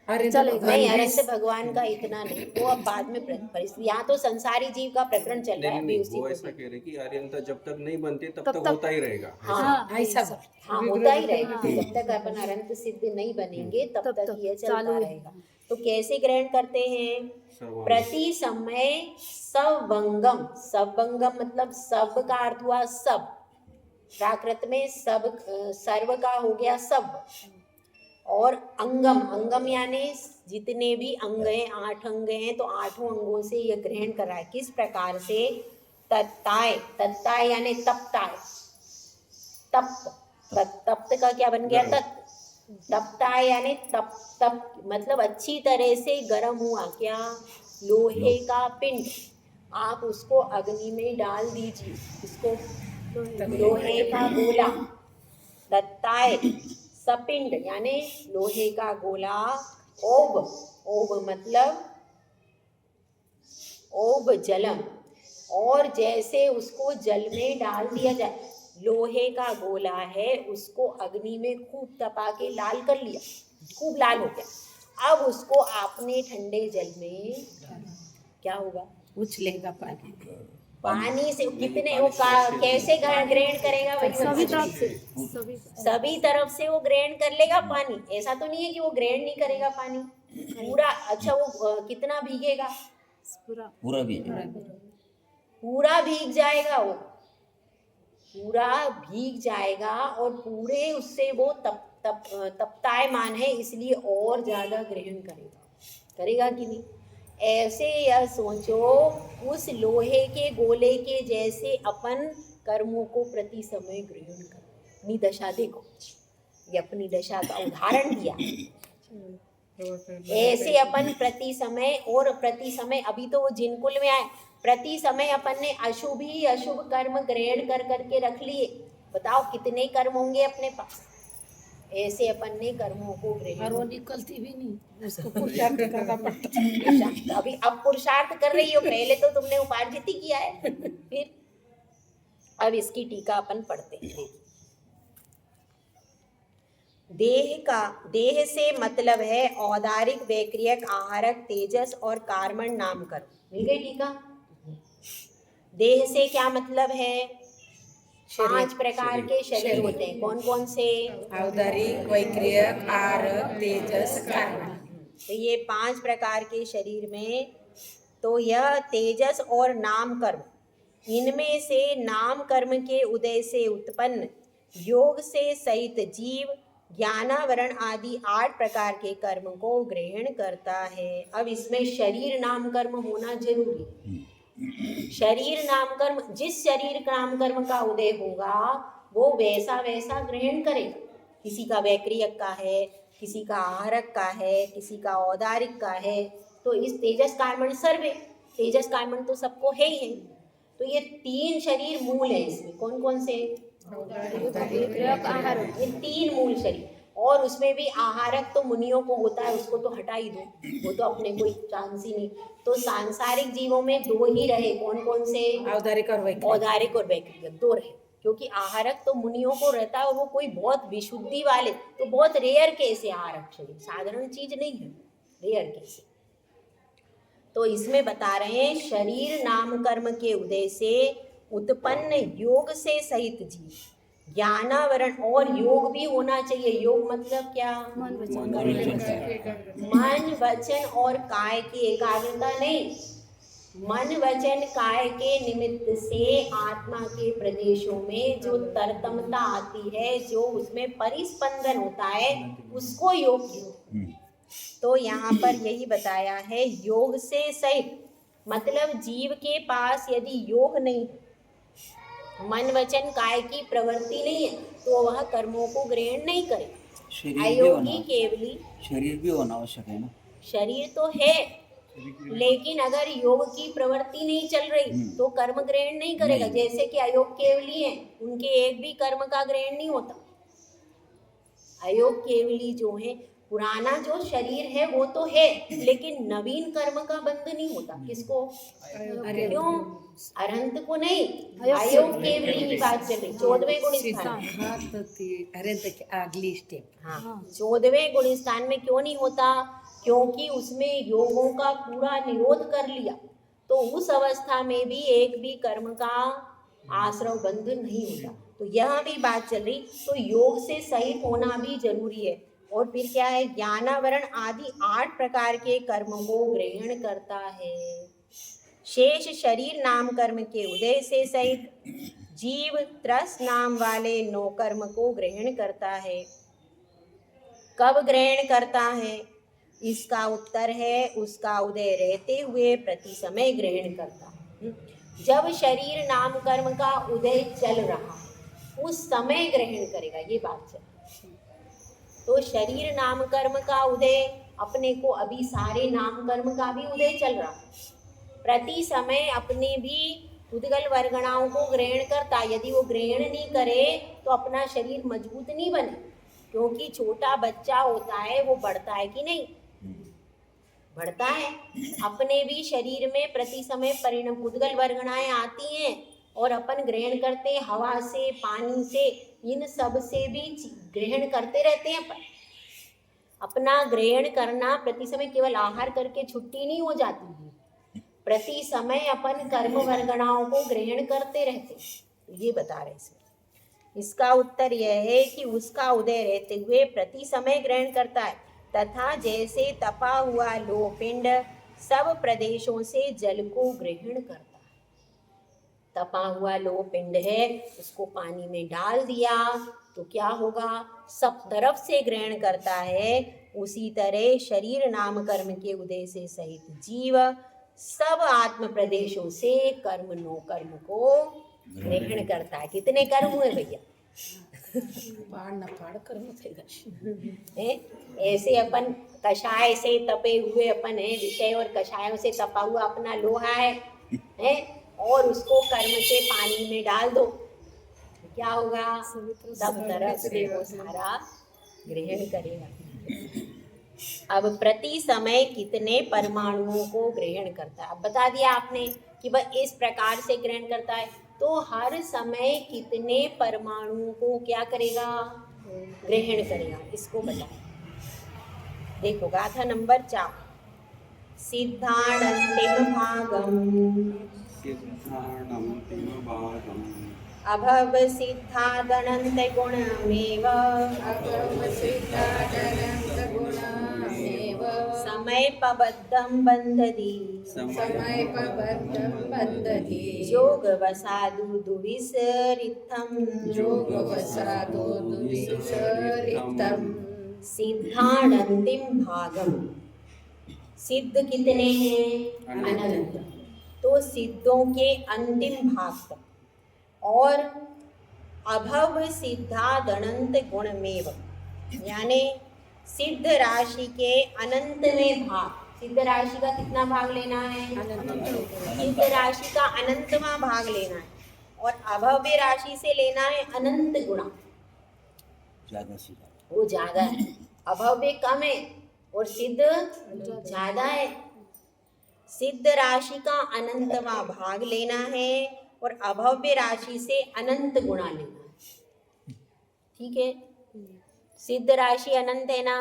चलेगा। नहीं, अनंत भगवान का इतना नहीं, वो अब बाद में परिस्थिति। यहाँ तो संसारी जीव का प्रकरण चल रहा है अभी, उसी वो को ऐसा कह रहे कि अरिहंत जब तक नहीं बनते तब तक होता ही रहेगा। हाँ ऐसा हाँ, होता ही रहेगा। जब तक अपन अनंत सिद्ध नहीं बनेंगे तब तक ये चलता रहेगा। तो कैसे ग्रहण करते हैं? प्रति समय सवंगम। सवंगम मतलब सब का अर्थ हुआ सब, प्राकृत में सब, सर्व का हो गया सब, और अंगम, अंगम यानी जितने भी अंग हैं, 8 अंग हैं, तो 8 अंगों से यह ग्रहण कर रहा है। किस प्रकार से? तत्ताय, तत्ताय यानी तपताय, तप्त, तप्त का क्या बन गया? तत्। तपताय यानी तप, तप मतलब अच्छी तरह से गर्म हुआ। क्या? लोहे का पिंड, आप उसको अग्नि में डाल दीजिए, इसको लोहे का गोला। दत्ताय सपिंड यानी लोहे का गोला। ओब, ओब मतलब ओब जलम, और जैसे उसको जल में डाल दिया जाए, लोहे का गोला है, उसको अग्नि में खूब तपा के लाल कर लिया, खूब लाल हो गया। अब उसको आपने ठंडे जल में क्या होगा? उछलेगा पानी। पानी से कितने वो कैसे ग्रहण करेगा? सभी तरफ से सभी तरफ से वो ग्रहण कर लेगा पानी। ऐसा तो नहीं है कि वो ग्रहण नहीं करेगा पानी पूरा। अच्छा, वो कितना भीगेगा? पूरा भीग जाएगा, वो पूरा भीग जाएगा, और पूरे उससे वो तपतायमान है, इसलिए और ज्यादा ग्रहण करेगा कि नहीं? ऐसे यह सोचो, उस लोहे के गोले के जैसे अपन कर्मों को प्रति समय ग्रहण करो। अपनी दशा देखो, ये अपनी दशा का उदाहरण दिया। ऐसे अपन प्रति समय, और प्रति समय अभी तो वो जिनकुल में आए, प्रति समय अपन ने अशुभ ही अशुभ कर्म ग्रहण कर करके रख लिए। बताओ कितने कर्म होंगे अपने पास। ऐसे अपन ने कर्मों को ग्रहण, वो निकलती भी नहीं, उसको पुरुषार्थ करना पड़ता है। अभी अब पुरुषार्थ कर रही हो, पहले तो तुमने उपार्जित ही किया है। फिर अब इसकी टीका अपन पढ़ते हैं। देह से मतलब है औदारिक, वैक्रियक, आहारक, तेजस और कार्मण नामकर्म। मिल गई टीका। देह से क्या मतलब है? 5 प्रकार के शरीर होते हैं। कौन कौन से? औदारिक, वैक्रियक, आहारक, तेजस, कार्मण। तो ये 5 प्रकार के शरीर में तो यह तेजस और नाम कर्म, इनमें से नाम कर्म के उदय से उत्पन्न योग से सहित जीव ज्ञानावरण आदि 8 प्रकार के कर्म को ग्रहण करता है। अब इसमें शरीर नाम कर्म होना जरूरी है। शरीर नाम कर्म, जिस शरीर नाम कर्म का उदय होगा वो वैसा वैसा ग्रहण करेगा। किसी का वैक्रियक का है, किसी का आहारक का है, किसी का औदारिक का है। तो इस तेजस कार्मण सर्वे, तेजस कार्मण तो सबको है ही है। तो ये 3 शरीर मूल है इसमें। कौन कौन से? ये 3 मूल शरीर। और उसमें भी आहारक तो मुनियों को होता है, उसको तो हटा ही दो, वो तो अपने कोई चांस ही नहीं। तो सांसारिक जीवों में 2 ही रहे। कौन कौन से? औदारिक और वैक्रियक। औदारिक और वैक्रियक 2 रहे। क्योंकि आहारक तो मुनियों को रहता है और वो कोई बहुत विशुद्धि वाले, तो बहुत रेयर केस है आहारक शरीर, साधारण चीज नहीं है, रेयर केस है। तो इसमें बता रहे हैं शरीर नाम कर्म के उदय से उत्पन्न योग से सहित जीव ज्ञानावरण, और योग भी होना चाहिए। योग मतलब क्या? मन वचन और काय की एकाग्रता नहीं, मन वचन काय के निमित्त से आत्मा के प्रदेशों में जो तरतमता आती है, जो उसमें परिस्पंदन होता है, उसको योग कहते हैं। तो यहाँ पर यही बताया है योग से सहित, मतलब जीव के पास यदि योग नहीं, मन वचन काय की प्रवृत्ति नहीं है, तो वह कर्मों को ग्रहण नहीं करे। अयोगी केवली शरीर भी होना आवश्यक है ना। शरीर तो है, लेकिन अगर योग की प्रवृत्ति नहीं चल रही तो कर्म ग्रहण नहीं करेगा। जैसे कि अयोग केवली है, उनके एक भी कर्म का ग्रहण नहीं होता। अयोग केवली जो है, पुराना जो शरीर है वो तो है, लेकिन नवीन कर्म का बंध नहीं होता। किसको? क्यों? अरहंत को नहीं, अयोग केवली की बात चल रही। 14वें गुण स्थान, अगली स्टेप। हाँ, 14वें गुण स्थान में क्यों नहीं होता? क्योंकि उसमें योगों का पूरा निरोध कर लिया, तो उस अवस्था में भी एक भी कर्म का आश्रव बंध नहीं होता। तो यह भी बात चल रही। तो योग से सहित होना भी जरूरी है। और फिर क्या है? ज्ञानावरण आदि 8 प्रकार के कर्म को ग्रहण करता है। शेष शरीर नाम कर्म के उदय से सहित जीव त्रस नाम वाले 9 कर्म को ग्रहण करता है। कब ग्रहण करता है? इसका उत्तर है उसका उदय रहते हुए प्रति समय ग्रहण करता है। जब शरीर नाम कर्म का उदय चल रहा है उस समय ग्रहण करेगा, ये बात चल। तो शरीर नाम कर्म का उदय अपने को, अभी सारे नाम कर्म का भी उदय चल रहा है, प्रति समय अपने भी उद्गल वर्गणाओं को ग्रहण करता। यदि वो ग्रहण नहीं करे तो अपना शरीर मजबूत नहीं बने। क्योंकि छोटा बच्चा होता है वो बढ़ता है कि नहीं? बढ़ता है। अपने भी शरीर में प्रति समय परिणाम उद्गल वर्गणाएं आती हैं और अपन ग्रहण करते हैं, हवा से, पानी से, इन सब से भी ग्रहण करते रहते हैं। अपन अपना ग्रहण करना प्रति समय केवल आहार करके छुट्टी नहीं हो जाती, प्रति समय अपन कर्म वर्गणाओं को ग्रहण करते रहते। ये बता रहे हैं। इसका उत्तर यह है कि उसका उदय रहते हुए प्रति समय ग्रहण करता है, तथा जैसे तपा हुआ लोह पिंड सब प्रदेशों से जल को ग्रहण करता है। तपा हुआ लोह पिंड है, उसको पानी में डाल दिया तो क्या होगा? सब तरफ से ग्रहण करता है। उसी तरह शरीर नाम कर्म के उदय से सहित जीव सब आत्म प्रदेशों से कर्म 9 कर्म को ग्रहण करता है। कितने कर्म हुए भैया? ऐसे अपन कषाय से तपे हुए अपन है, विषय और कषायों से तपा हुआ अपना लोहा है, और उसको कर्म से पानी में डाल दो, क्या होगा? सब तरफ से वो सारा ग्रहण करेगा। अब प्रति समय कितने परमाणुओं को ग्रहण करता है? अब बता दिया आपने कि वह इस प्रकार से ग्रहण करता है। तो हर समय कितने परमाणुओं को क्या करेगा? ग्रहण करेगा, इसको बताएं। देखो गाथा नंबर 4, सिद्धाणन्तिम भागम अभव सिद्धादनन्त गुणमेव समयपबद्धं बन्धति योगवसादु दुविसरितं सिद्धाणन्तिम भागम। सिद्ध कितने हैं? अनंत। तो सिद्धों के अंतिम भाग तक। और अभव सिद्धादनंत गुणमेव, यानी सिद्ध राशि के अनंतवें भाग। सिद्ध राशि का कितना भाग लेना है? सिद्ध राशि का अनंतवां भाग लेना है। और अभव्य राशि से लेना है अनंत गुणा, वो ज्यादा है। अभव्य कम है और सिद्ध ज्यादा है। सिद्ध राशि का अनंतवां भाग लेना है और अभव्य राशि से अनंत गुणा लेना है। ठीक है, सिद्ध राशि अनंत है ना,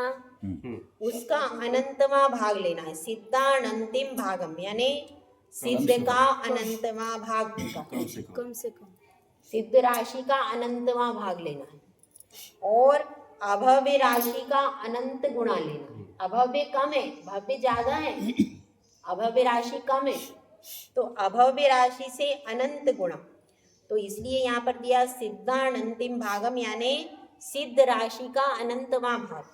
उसका अनंतवां भाग लेना है। सिद्धानंतिम भागम, यानी सिद्ध का अनंतवां भाग का कम से कम सिद्ध राशि का अनंतवां भाग लेना है और अभव्य राशि का अनंत गुणा लेना है। अभव्य कम है, भव्य ज्यादा है। अभव्य राशि कम है तो अभव्य राशि से अनंत गुणा। तो इसलिए यहाँ पर दिया सिद्धानंतिम भागम, यानी सिद्ध राशि का अनंतवां भाग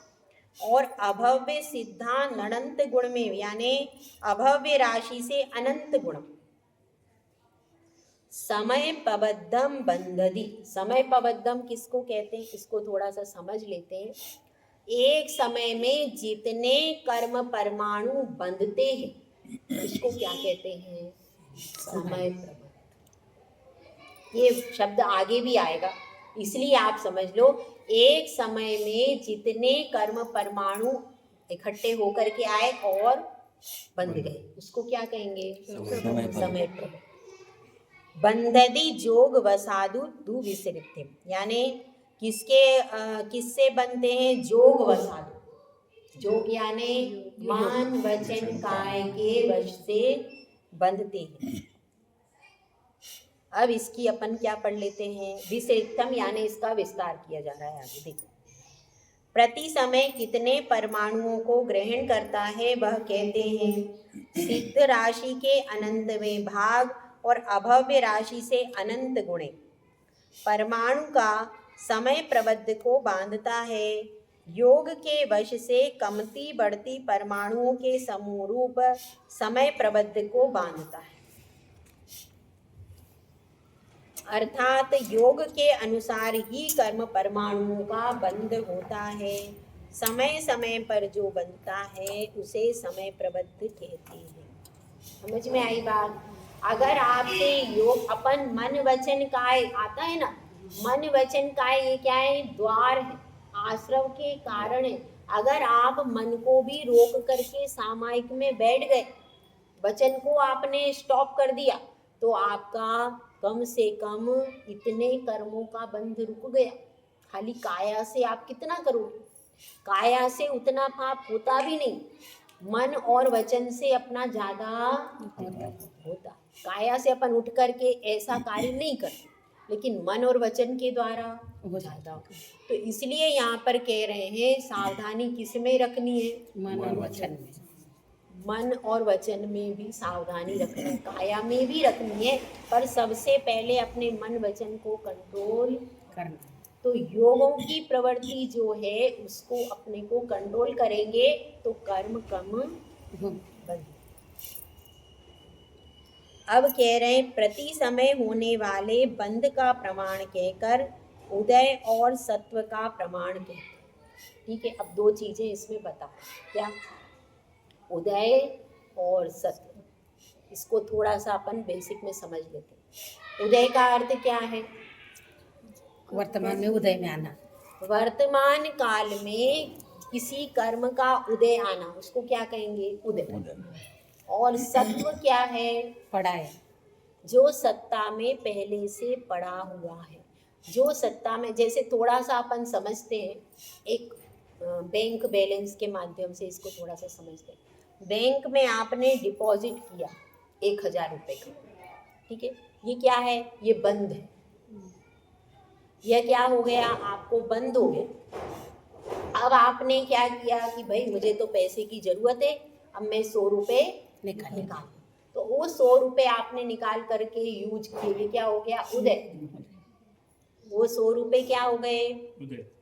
और अभव्य सिद्धानंत गुण में, यानी अभव्य राशि से अनंत गुण। समय पबद्धम बंधति। समय पबद्धम किसको कहते हैं, इसको थोड़ा सा समझ लेते हैं। एक समय में जितने कर्म परमाणु बंधते हैं इसको क्या कहते हैं? समय प्रबंध। ये शब्द आगे भी आएगा, इसलिए आप समझ लो। एक समय में जितने कर्म परमाणु इकट्ठे होकर के आए और बंध गए, उसको क्या कहेंगे? समय प्रबंध। बंधति जोग वसादु दुविसरित्यम, यानी किससे बनते हैं? जोग वसादु। जोग यानी मन वचन काय के वश से बंधते हैं। अब इसकी अपन क्या पढ़ लेते हैं? विसरितम, यानी इसका विस्तार किया जा रहा है आगे। देखो, प्रति समय कितने परमाणुओं को ग्रहण करता है वह कहते हैं सिद्ध राशि के अनंतवें भाग और अभव्य राशि से अनंत गुणे। परमाणु का समय प्रबद्ध को बांधता है। योग के वश से कमती बढ़ती परमाणुओं के समूह रूप समय प्रबद्ध को बांधता है। अर्थात योग के अनुसार ही कर्म परमाणुओं का बंध होता है। समय समय पर जो बनता है उसे समय प्रबद्ध कहते हैं। समझ में आई बात? अगर आपसे योग अपन मन वचन काय आता है ना, मन वचन काय ये क्या है? द्वार है, आश्रव के कारण है। अगर आप मन को भी रोक करके सामायिक में बैठ गए, वचन को आपने स्टॉप कर दिया, तो आपका कम से कम इतने कर्मों का बंध रुक गया। खाली काया से आप कितना करोगे? काया से उतना पाप होता भी नहीं, मन और वचन से अपना ज्यादा होता। काया से अपन उठ करके ऐसा कार्य नहीं करते, लेकिन मन और वचन के द्वारा ज्यादा। तो इसलिए यहाँ पर कह रहे हैं सावधानी किस में रखनी है? मन और वचन में। मन और वचन में भी सावधानी रखनी है, काया में भी रखनी है, पर सबसे पहले अपने मन वचन को कंट्रोल करना। तो योगों की प्रवृत्ति जो है उसको अपने को कंट्रोल करेंगे तो कर्म कम बंद। अब कह रहे हैं प्रति समय होने वाले बंध का प्रमाण कहकर उदय और सत्व का प्रमाण कहते हैं। ठीक है, अब दो चीजें इसमें बता, क्या? उदय और सत्व, इसको थोड़ा सा अपन बेसिक में समझ लेते हैं। उदय का अर्थ क्या है? वर्तमान में उदय में आना। वर्तमान काल में किसी कर्म का उदय आना, उसको क्या कहेंगे? उदय। और सत्व क्या है? पड़ा है, जो सत्ता में पहले से पड़ा हुआ है। जो सत्ता में, जैसे थोड़ा सा अपन समझते हैं, एक बैंक बैलेंस के माध्यम से इसको थोड़ा सा समझते हैं। बैंक में आपने डिपॉजिट किया 1,000 रुपये का, ठीक है, ये क्या है, ये बंद है, यह क्या हो गया, आपको बंद हो गया। अब आपने क्या किया कि भाई मुझे तो पैसे की ज़रूरत है, अब मैं 100 रुपये निकाल, तो वो 100 रुपये आपने निकाल करके यूज किए, ये क्या हो गया, उदय। वो 100 रुपये क्या हो गए,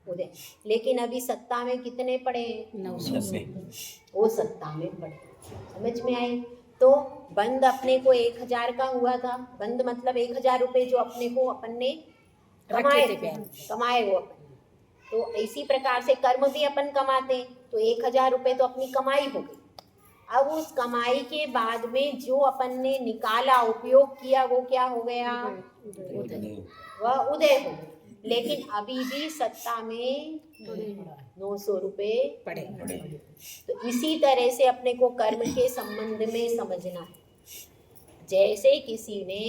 उदय। लेकिन अभी सत्ता में कितने पड़े, 900 वो सत्ता में पड़े, समझ में आई। तो बंद अपने को 1,000 का हुआ था, बंद मतलब 1,000 रुपये जो अपने को अपन ने कमाए वो अपन। तो इसी प्रकार से कर्म भी अपन कमाते हैं, तो 1,000 रुपये तो अपनी कमाई हो गई। अब उस कमाई के बाद में जो अपन ने निकाला, उपयोग किया, वो क्या हो गया, वह उदय हो गया। लेकिन अभी भी सत्ता में 900 रुपये पड़े। तो इसी तरह से अपने को कर्म के संबंध में समझना है। जैसे किसी ने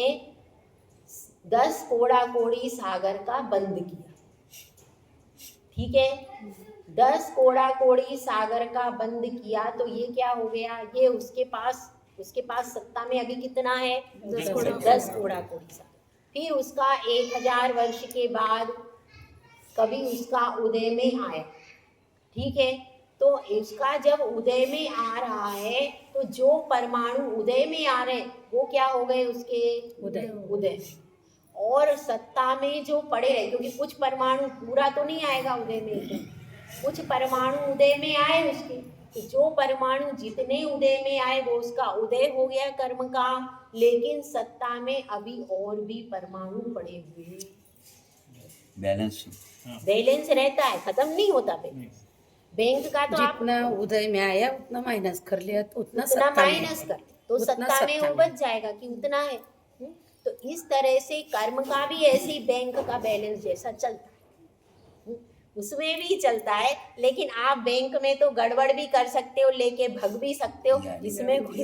10 कोड़ा कोड़ी सागर का बंद किया, ठीक है, 10 कोड़ा कोड़ी सागर का बंद किया, तो ये क्या हो गया, ये उसके पास सत्ता में अभी कितना है, 10 कोड़ा कोड़ी सागर। फिर उसका 1,000 वर्ष के बाद कभी उसका उदय में आया, ठीक है, तो इसका जब उदय में आ रहा है, तो जो परमाणु उदय में आ रहे वो क्या हो गए, उसके उदय। और सत्ता में जो पड़े रहे, क्योंकि कुछ परमाणु पूरा तो नहीं आएगा उदय में, कुछ परमाणु उदय में आए उसके, तो जो परमाणु जितने उदय में आए वो उसका उदय हो गया कर्म का। लेकिन सत्ता में अभी और भी परमाणु पड़े हुए, बैलेंस रहता है, खत्म नहीं होता बैंक का। तो आप जितना उदय में आया उतना माइनस कर लिया, तो उतना माइनस कर, तो सत्ता में वो बच जाएगा कि उतना है। तो इस तरह से कर्म का भी ऐसे बैंक का बैलेंस जैसा चलता है, उसमें भी चलता है। लेकिन आप बैंक में तो गड़बड़ भी कर सकते हो, लेके भग भी सकते हो, इसमें कुछ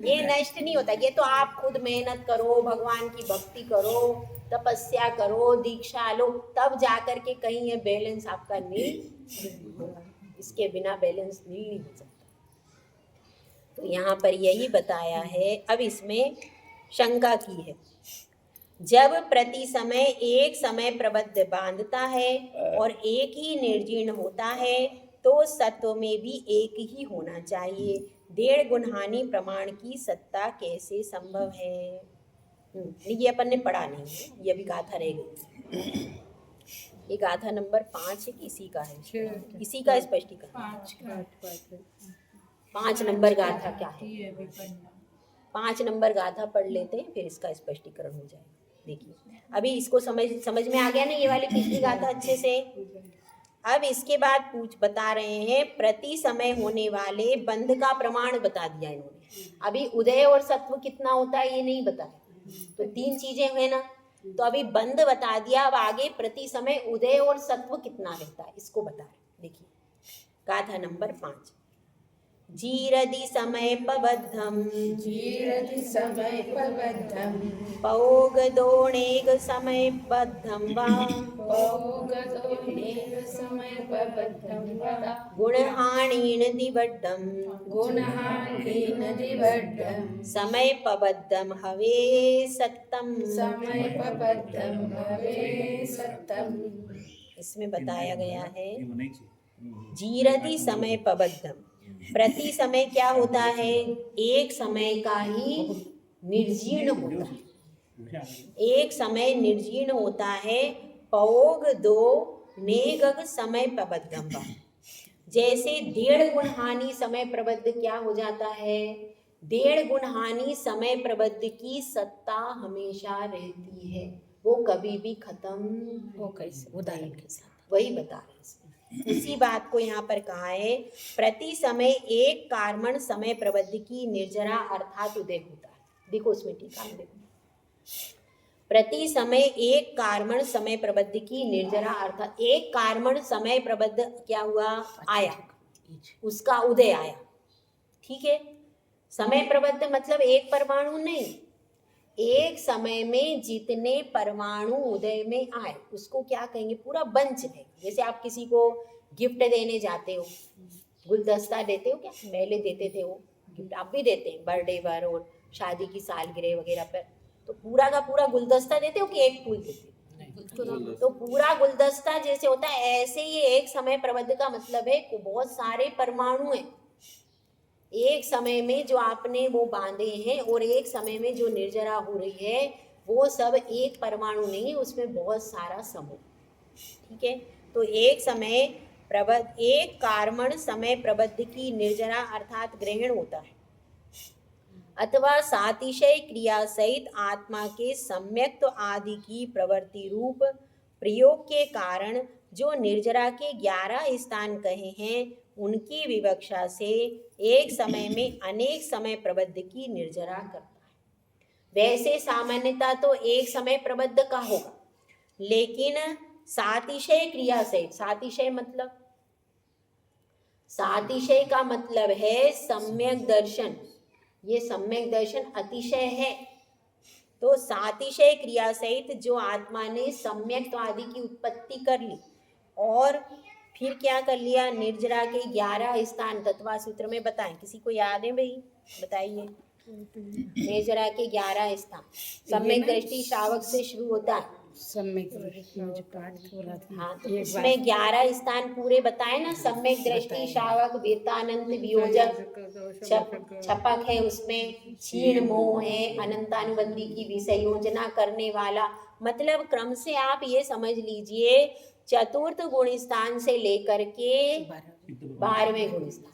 ये नष्ट नहीं होता। ये तो आप खुद मेहनत करो, भगवान की भक्ति करो, तपस्या करो, दीक्षा लो, तब जाकर के कहीं ये बैलेंस आपका नहीं होगा। इसके बिना बैलेंस नहीं हो सकता। तो यहाँ पर यही बताया है। अब इसमें शंका की है, जब प्रति समय एक समय प्रबद्ध बांधता है और एक ही निर्जीर्ण होता है, तो सत्व में भी एक ही होना चाहिए। 1.5 गुण हानि प्रमाण की सत्ता कैसे संभव है। ये अपन ने पढ़ा नहीं है, ये अभी गाथा रह गई। ये गाथा नंबर 5 है, किसी का है, किसी का स्पष्टीकरण। 5 नंबर गाथा क्या है, 5 नंबर गाथा पढ़ लेते हैं, फिर इसका स्पष्टीकरण हो जाएगा। देखिए अभी इसको समझ में आ गया ना, ये वाली पिछली गाथा अच्छे से। अब इसके बाद बता रहे हैं, प्रति समय होने वाले बंध का प्रमाण बता दिया इन्होंने। अभी उदय और सत्व कितना होता है ये नहीं बताया, तो 3 चीजें है ना, तो अभी बंध बता दिया। अब आगे प्रति समय उदय और सत्व कितना रहता है इसको बता रहे। देखिए गाथा नंबर 5। जीरदि समय पबद्धम पौग दोणेग समय बद्धम वा गुणहाणीन दिवड्डम समय पबद्धम हवे सत्तम। इसमें बताया गया है, जीरदि समय पबद्धम, प्रति समय क्या होता है, एक समय का ही निर्जीर्ण होता है, एक समय निर्जीर्ण होता है। पौग दो नेगग समय प्रबद्धम, जैसे 1.5 गुण हानि समय प्रबद्ध क्या हो जाता है, 1.5 गुण हानि समय प्रबद्ध की सत्ता हमेशा रहती है, वो कभी भी खत्म वो कैसे उदाहरण के साथ वही बता रहे हैं। उसी बात को यहाँ पर कहा है, प्रति समय एक कार्मण समय प्रबद्ध की निर्जरा अर्थात उदय होता है। देखो उसमें टीका में देखो, प्रति समय एक कार्मण समय प्रबद्ध की निर्जरा अर्थात एक कार्मण समय प्रबद्ध क्या हुआ, आया, उसका उदय आया, ठीक है। समय प्रबद्ध मतलब एक परमाणु नहीं, एक समय में जितने परमाणु उदय में आए उसको क्या कहेंगे, पूरा बंच है। जैसे आप किसी को गिफ्ट देने जाते हो, गुलदस्ता देते हो, क्या पहले देते थे वो गिफ्ट, आप भी देते हैं बर्थडे पर और शादी की सालगिरह वगैरह पर, तो पूरा का पूरा गुलदस्ता देते हो कि एक फूल देते हो? तो पूरा गुलदस्ता जैसे होता है ऐसे ही एक समय प्रबंध का मतलब है कि बहुत सारे परमाणु हैं एक समय में जो आपने वो बांधे हैं, और एक समय में जो निर्जरा हो रही है वो सब एक परमाणु नहीं है, उसमें बहुत सारा समूह। ठीक है, तो एक समय प्रबद्ध, एक कार्मण समय प्रबद्ध की निर्जरा अर्थात ग्रहण होता है, अथवा सातिशय क्रिया सहित आत्मा के सम्यक्त आदि की प्रवृत्ति रूप प्रयोग के कारण जो निर्जरा के 11 स्थान कहे हैं उनकी विवक्षा से एक समय में अनेक समय प्रबद्ध की निर्जरा करता है। वैसे सामान्यता तो एक समय प्रबद्ध का होगा, लेकिन सातिशय क्रिया सहित, सातिशय मतलब, सातिशय का मतलब है सम्यक दर्शन, ये सम्यक दर्शन अतिशय है। तो सातिशय क्रिया सहित जो आत्मा ने सम्यक आदि की उत्पत्ति कर ली और फिर क्या कर लिया, निर्जरा के 11 स्थान तत्वा सूत्र में बताएं, किसी को याद है भाई बताइए? निर्जरा के 11 स्थान सम्यक दृष्टि श्रावक से शुरू होता है। सम्यक मुझे पाठ थोड़ा था। हाँ, तो उसमें 11 स्थान पूरे बताए ना, सम्यक दृष्टि श्रावक वेतानंद वियोजक छपक है, उसमें क्षीण मोह है, अनंतानुबंधी की विषय योजना करने वाला, मतलब क्रम से आप ये समझ लीजिए चतुर्थ गुण स्थान से लेकर के 12वें गुण स्थान,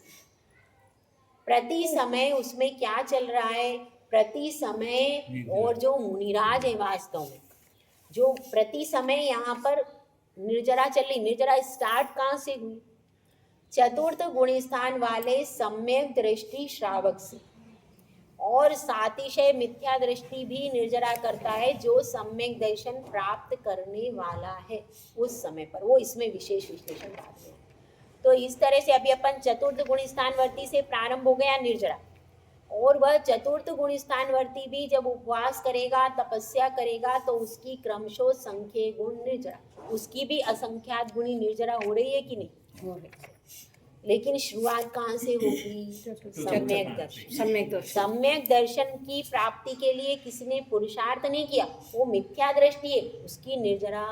प्रति समय उसमें क्या चल रहा है, प्रति समय। और जो मुनिराज है वास्तव में, जो प्रति समय यहाँ पर निर्जरा चल रही, निर्जरा स्टार्ट कहाँ से हुई, चतुर्थ गुण स्थान वाले सम्यक दृष्टि श्रावक से, और सातिशय मिथ्या दृष्टि भी निर्जरा करता है जो सम्यक दर्शन प्राप्त करने वाला है उस समय पर, वो इसमें विशेष विश्लेषण बाद में। तो इस तरह से अभी अपन चतुर्थ गुण स्थानवर्ती से प्रारंभ हो गया निर्जरा, और वह चतुर्थ गुण स्थानवर्ती भी जब उपवास करेगा, तपस्या करेगा, तो उसकी क्रमशः संख्य गुण निर्जरा, उसकी भी असंख्यात गुणी निर्जरा हो रही है कि नहीं हो रही, लेकिन शुरुआत कहाँ से होगी, सम्यक दर्शन। सम्यक दर्शन की प्राप्ति के लिए किसने पुरुषार्थ नहीं किया, वो मिथ्या दृष्टि है, उसकी निर्जरा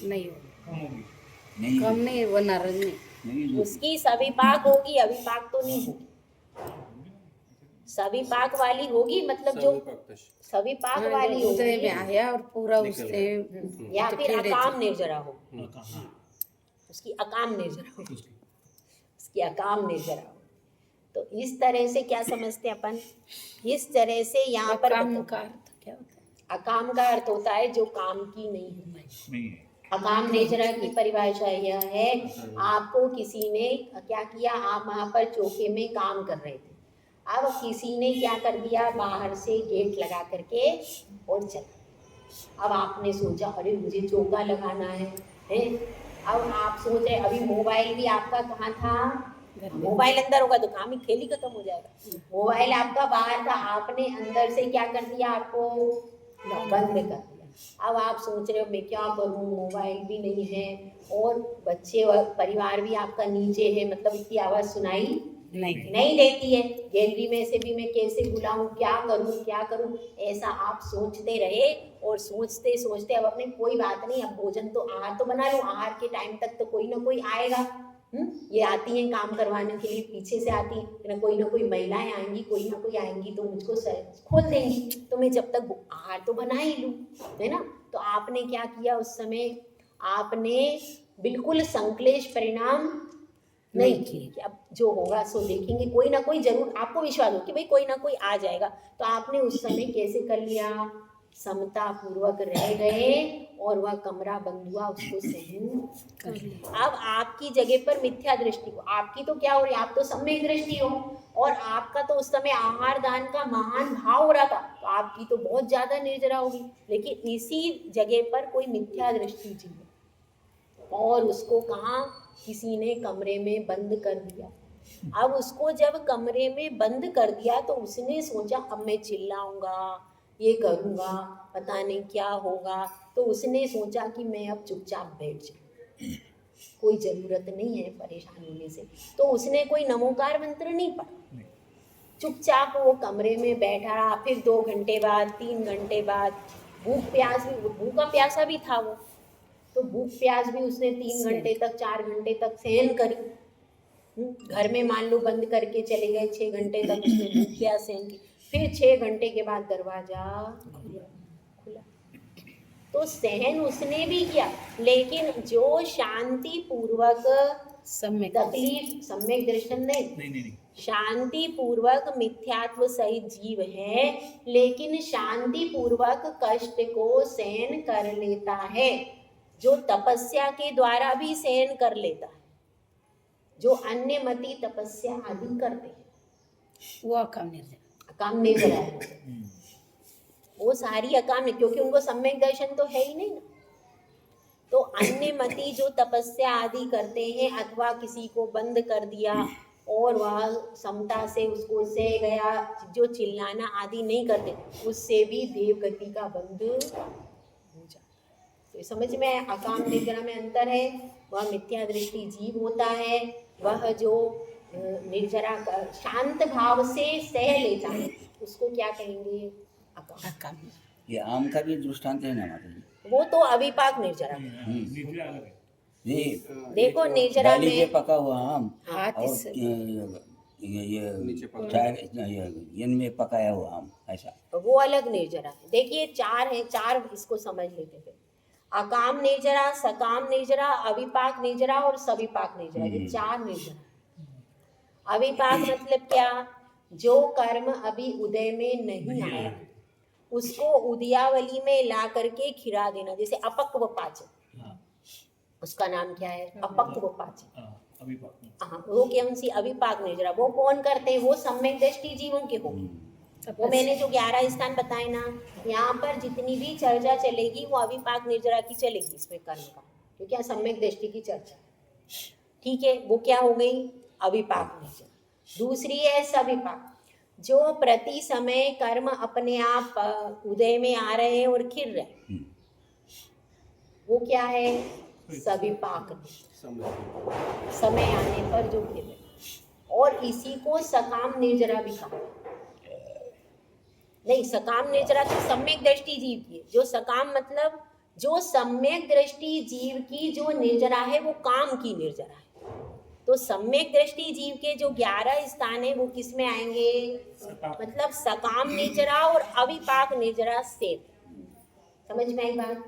नहीं होगी, कम नहीं, वो नाराज नहीं, उसकी सविपाक होगी, अविपाक तो नहीं होगी। सविपाक वाली होगी, मतलब जो सविपाक वाली उदय में होगी, आया और पूरा उससे, या फिर अकाम निर्जरा हो, उसकी अकाम निर्जरा हो, उसकी अकाम निर्जरा हो। तो इस तरह से क्या समझते हैं अपन, इस तरह से यहाँ पर काम का अर्थ क्या होता है? अकाम का अर्थ होता है जो काम की नहीं है। अकाम निर्जरा की परिभाषा यह है, आपको किसी ने क्या किया, आप वहाँ पर चौके में काम कर रहे थे, अब किसी ने क्या कर दिया, बाहर से गेट लगा करके और चला। अब आपने सोचा अरे मुझे चौका लगाना है? अब आप सोच रहे, अभी मोबाइल भी आपका कहाँ था, मोबाइल अंदर होगा तो काम ही खेल ही खत्म हो जाएगा। मोबाइल आपका बाहर था, आपने अंदर से क्या कर दिया, आपको बंद कर दिया। अब आप सोच रहे हो मैं क्या करूं, मोबाइल भी नहीं है और बच्चे और परिवार भी आपका नीचे है, मतलब इतनी आवाज़ सुनाई नहीं देती है, गैलरी में से भी मैं कैसे बुलाऊं, क्या करूं, ऐसा आप सोचते रहे। और सोचते सोचते अब अपने कोई बात नहीं, अब भोजन तो आहार तो बना लो, आहार के टाइम तक तो कोई ना कोई आएगा, ये आती हैं काम करवाने के लिए, पीछे से आती है, कोई ना कोई महिलाएं आएंगी, कोई ना कोई आएंगी तो मुझको खोल देंगी, तो मैं जब तक आहार तो बना ही लूँ, है ना। तो आपने क्या किया उस समय, आपने बिल्कुल संक्लेश परिणाम नहीं किए कि अब जो होगा सो देखेंगे, कोई ना कोई जरूर, आपको विश्वास हो कि भाई कोई ना कोई आ जाएगा। तो आपने उस समय कैसे कर लिया, समता पूर्वक रह गए और वह कमरा बंद हुआ, उसको सहन कर लिया। अब आपकी जगह पर मिथ्या दृष्टि हो, आपकी तो क्या हो रही, आप तो सम्यक दृष्टि हो, और आपका तो उस समय आहार दान का महान भाव हो रहा था, तो आपकी तो बहुत ज्यादा निर्जरा होगी। लेकिन इसी जगह पर कोई मिथ्या दृष्टि जी और उसको कहाँ, किसी ने कमरे में बंद कर दिया। अब उसको जब कमरे में बंद कर दिया तो उसने सोचा अब मैं चिल्लाऊंगा ये करूँगा, पता नहीं क्या होगा, तो उसने सोचा कि मैं अब चुपचाप बैठ जाऊँ, कोई ज़रूरत नहीं है परेशान होने से, तो उसने कोई नमोकार मंत्र नहीं पढ़ा, चुपचाप वो कमरे में बैठा रहा। फिर 2 घंटे बाद, 3 घंटे बाद, भूखा प्यासा भी था वो, तो भूख प्यास भी उसने 3 घंटे तक, 4 घंटे तक सहन करी। घर में मान लो बंद करके चले गए, 6 घंटे तक उसने भूख प्यास सहन की। फिर 6 घंटे के बाद दरवाजा खुला, तो सहन उसने भी किया, लेकिन जो शांति पूर्वक सम्यक तकलीफ, सम्यक दर्शन नहीं, शांति पूर्वक मिथ्यात्व सहित जीव है, लेकिन शांति पूर्वक कष्ट को सहन कर लेता है, जो तपस्या के द्वारा भी सहन कर लेता है, जो अन्य मति तपस्या आदि करते हैं, वो अकाम निर्जरा है, वो सारी अकाम, क्योंकि उनको सम्यक दर्शन तो है ही नहीं ना। तो अन्य मति जो तपस्या आदि करते हैं, अथवा किसी को बंद कर दिया और वह समता से उसको सह गया, जो चिल्लाना आदि नहीं करते, उससे भी देव गति का बंध हो जाता है। तो समझ में अकाम निर्जरा में अंतर है। वह मिथ्या दृष्टि जीव होता है, वह जो निर्जरा का शांत भाव से सह लेता है, उसको क्या कहेंगे? अकाम। ये आम का भी दृष्टांत है ना माता जी? वो तो अविपाक निर्जरा। ये देखो निर्जरा डाली पे में पका हुआ आम हाथ और से नीचे पका चाय इनमें पकाया हुआ आम, ऐसा वो अलग निर्जरा है। देखिए 4 है, 4 इसको समझ लेते हैं। अकाम निर्जरा, सकाम निर्जरा, अविपाक निर्जरा और सविपाक निर्जरा, ये 4 निर्जरा। अविपाक मतलब क्या? जो कर्म अभी उदय में नहीं आया, उसको उदयावली में ला करके खिरा देना। जैसे अपक्व पाचन, उसका नाम क्या है? अपक्व पाचन। हाँ, वो कौन सी? अविपाक निर्जरा। वो कौन करते हैं? वो सम्यक दृष्टि जीवों के हो। वो मैंने जो 11 स्थान बताए ना, यहाँ पर जितनी भी चर्चा चलेगी वो अविपाक निर्जरा की चलेगी इसमें कर्म का, क्योंकि यहाँ सम्यक दृष्टि की चर्चा। ठीक है, वो क्या हो गई? अविपाक निर्जरा। दूसरी है सविपाक, जो प्रति समय कर्म अपने आप उदय में आ रहे हैं और खिर रहे, वो क्या है? सविपाक निर्जरा। समय आने पर जो खिर रहे, और इसी को सकाम निर्जरा भी कहा। नहीं, सकाम निर्जरा तो सम्यक दृष्टि जीव की है। जो सकाम मतलब जो सम्यक दृष्टि जीव की जो निर्जरा है, वो काम की निर्जरा है। तो सम्यक दृष्टि जीव के जो 11 स्थान है वो किस में आएंगे? मतलब सकाम निर्जरा और अविपाक निर्जरा से। समझ में आई बात?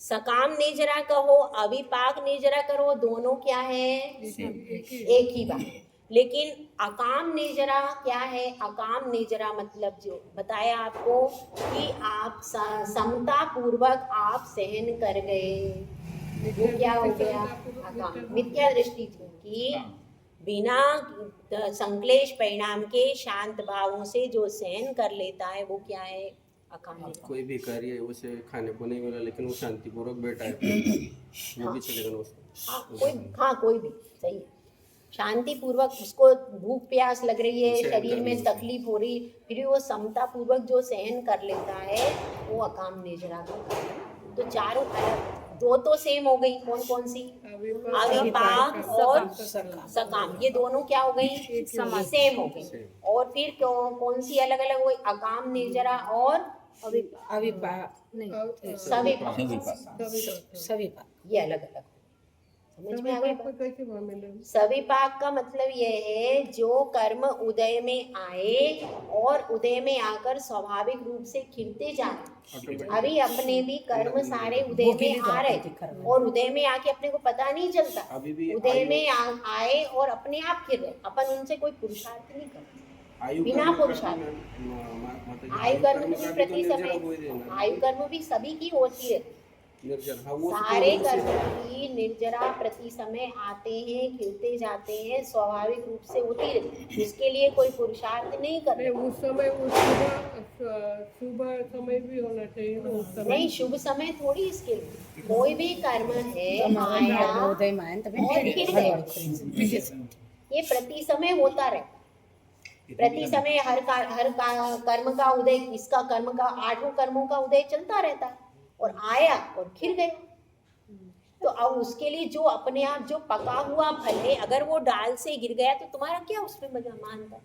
सकाम निर्जरा कहो, अविपाक निर्जरा करो, दोनों क्या है? एक ही बात। लेकिन अकाम निर्जरा क्या है? अकाम निर्जरा मतलब जो बताया आपको कि आप समता पूर्वक आप सहन कर गए, वो क्या हो गया? अकाम। मिथ्या दृष्टि की बिना संक्लेश परिणाम के शांत भावों से जो सहन कर लेता है, वो क्या है? अकाम। कोई भी कार्य उसे खाने को नहीं मिला लेकिन वो शांतिपूर्वक बैठा है, वो भी चलेगा ना उसको? हाँ, कोई भी सही है। शांति पूर्वक उसको भूख प्यास लग रही है, शरीर में तकलीफ हो रही, फिर वो समता पूर्वक जो सहन कर लेता है, वो अकाम निर्जरा। तो चारों अलग, 2 तो सेम हो गई। कौन कौन सी? अविपाक और सकाम, ये दोनों क्या हो गई? सेम हो गई। और फिर कौन सी अलग अलग हुई? अकाम निर्जरा और अविपाक नहीं, सविपाक, सविपाक ये अलग अलग। समझ में आ गई? सविपाक का मतलब यह है जो कर्म उदय में आए और उदय में आकर स्वाभाविक रूप से खिलते जाते। अभी अपने भी कर्म सारे उदय में आ रहे थे और उदय में आके अपने को पता नहीं चलता, उदय में आए और अपने आप खिल रहे। अपन उनसे कोई पुरुषार्थ नहीं करते, बिना पुरुषार्थ। आयु कर्म भी प्रति समय, आयु कर्म भी सभी की होती है। सारे कर्म की निर्जरा प्रति समय आते हैं, खिलते जाते हैं, स्वाभाविक रूप से होती रहती। इसके लिए कोई पुरुषार्थ नहीं करते। उस समय शुभ समय भी होना चाहिए ना उस समय। नहीं, शुभ समय थोड़ी इसके लिए। कोई भी कर्म है आया और खिल गया, ये प्रति समय होता रहे। प्रति समय कर्म का उदय, इसका कर्म का 8 कर्मों का उदय चलता रहता है और आया और खिर गया। तो अब उसके लिए जो अपने आप जो पका हुआ फल है, अगर वो डाल से गिर गया तो तुम्हारा क्या उसमें मजा मानता है?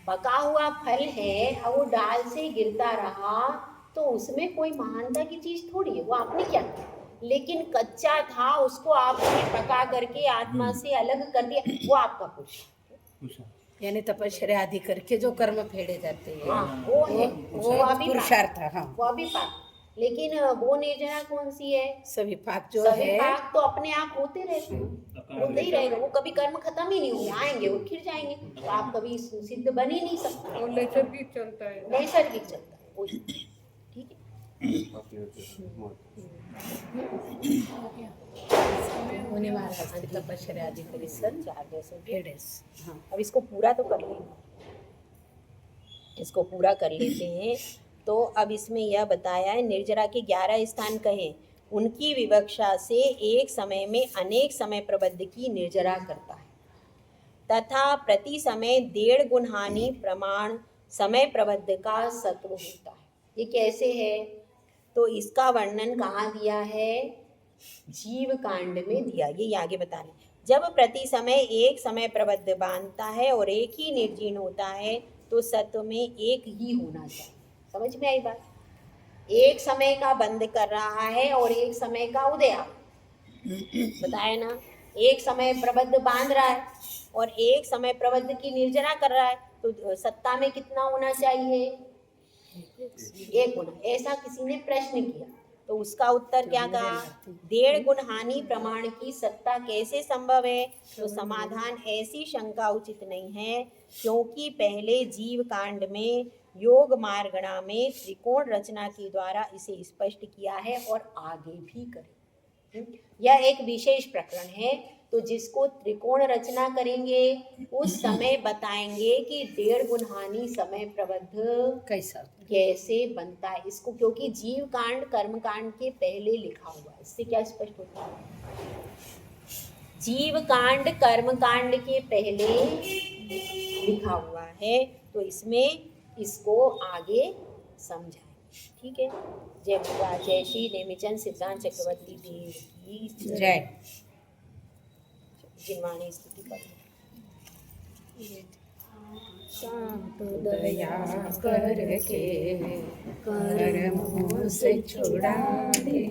पका हुआ फल है और वो डाल से गिरता रहा तो उसमें कोई महानता की चीज थोड़ी है, वो आपने क्या किया। लेकिन कच्चा था, उसको आपने पका करके आत्मा से अलग कर दिया, वो आपका पुरुष। यानी तपस्या आदि करके जो कर्म फेड़े जाते हैं, हाँ, वो है, वो अभी पुरुषार्थ। हाँ, वो अभी पाक। लेकिन वो निर्जरा कौन सी है? सभी पाक जो सभी है पाक तो अपने आप होते रहते हैं, होते ही रहेगा, वो कभी कर्म खत्म ही नहीं होंगे, आएंगे और खिर जाएंगे, तो आप कभी सिद्ध बन ही नहीं सकते। और नैसर्गिक चलता है। नैसर्गिक चलता है वही, ठीक है। होने महाराज की तपस्या आदि करी सर 4 जैसे फेड़े। हाँ, अब इसको पूरा तो कर लेंगे, इसको पूरा कर लेते हैं। तो अब इसमें यह बताया है, निर्जरा के 11 स्थान कहे, उनकी विवक्षा से एक समय में अनेक समय प्रबद्ध की निर्जरा करता है, तथा प्रति समय 1.5 गुण हानि प्रमाण समय प्रबद्ध का सत्व होता है। ये कैसे है? तो इसका वर्णन कहाँ दिया है? जीव कांड में दिया। ये आगे बता रहे, जब प्रति समय एक समय प्रबद्ध बांधता है और एक ही निर्जीर्ण होता है तो सत्व में एक ही होना चाहिए। समझ में आई बात? एक समय का बंद कर रहा है और एक समय का उदय, बताया ना। एक समय प्रबद्ध बांध रहा है और एक समय प्रबद्ध की निर्जरा कर रहा है, तो सत्ता में कितना होना चाहिए? 1 गुना। ऐसा किसी ने प्रश्न किया तो उसका उत्तर क्या कहा? 1.5 गुण हानि प्रमाण की सत्ता कैसे संभव है? तो समाधान, ऐसी शंका उचित नहीं है, क्योंकि पहले जीव कांड में योग मार्गणा में त्रिकोण रचना के द्वारा इसे स्पष्ट किया है और आगे भी करें। यह एक विशेष प्रकरण है, तो जिसको त्रिकोण रचना करेंगे उस समय बताएंगे कि 1.5 गुण हानि समय प्रबद्ध कैसे बनता है इसको, क्योंकि जीव कांड कर्म कांड के पहले लिखा हुआ है। इससे क्या स्पष्ट होता है? जीव कांड कर्म कांड के पहले लिखा हुआ है, तो इसमें इसको आगे समझाएं। ठीक है। जय मुगा, जय श्री नेमिचंद सिद्धांत चक्रवर्ती देव की जय। जिनवाणी स्तुति करें। दया करके कर्मों से छुड़ा दे।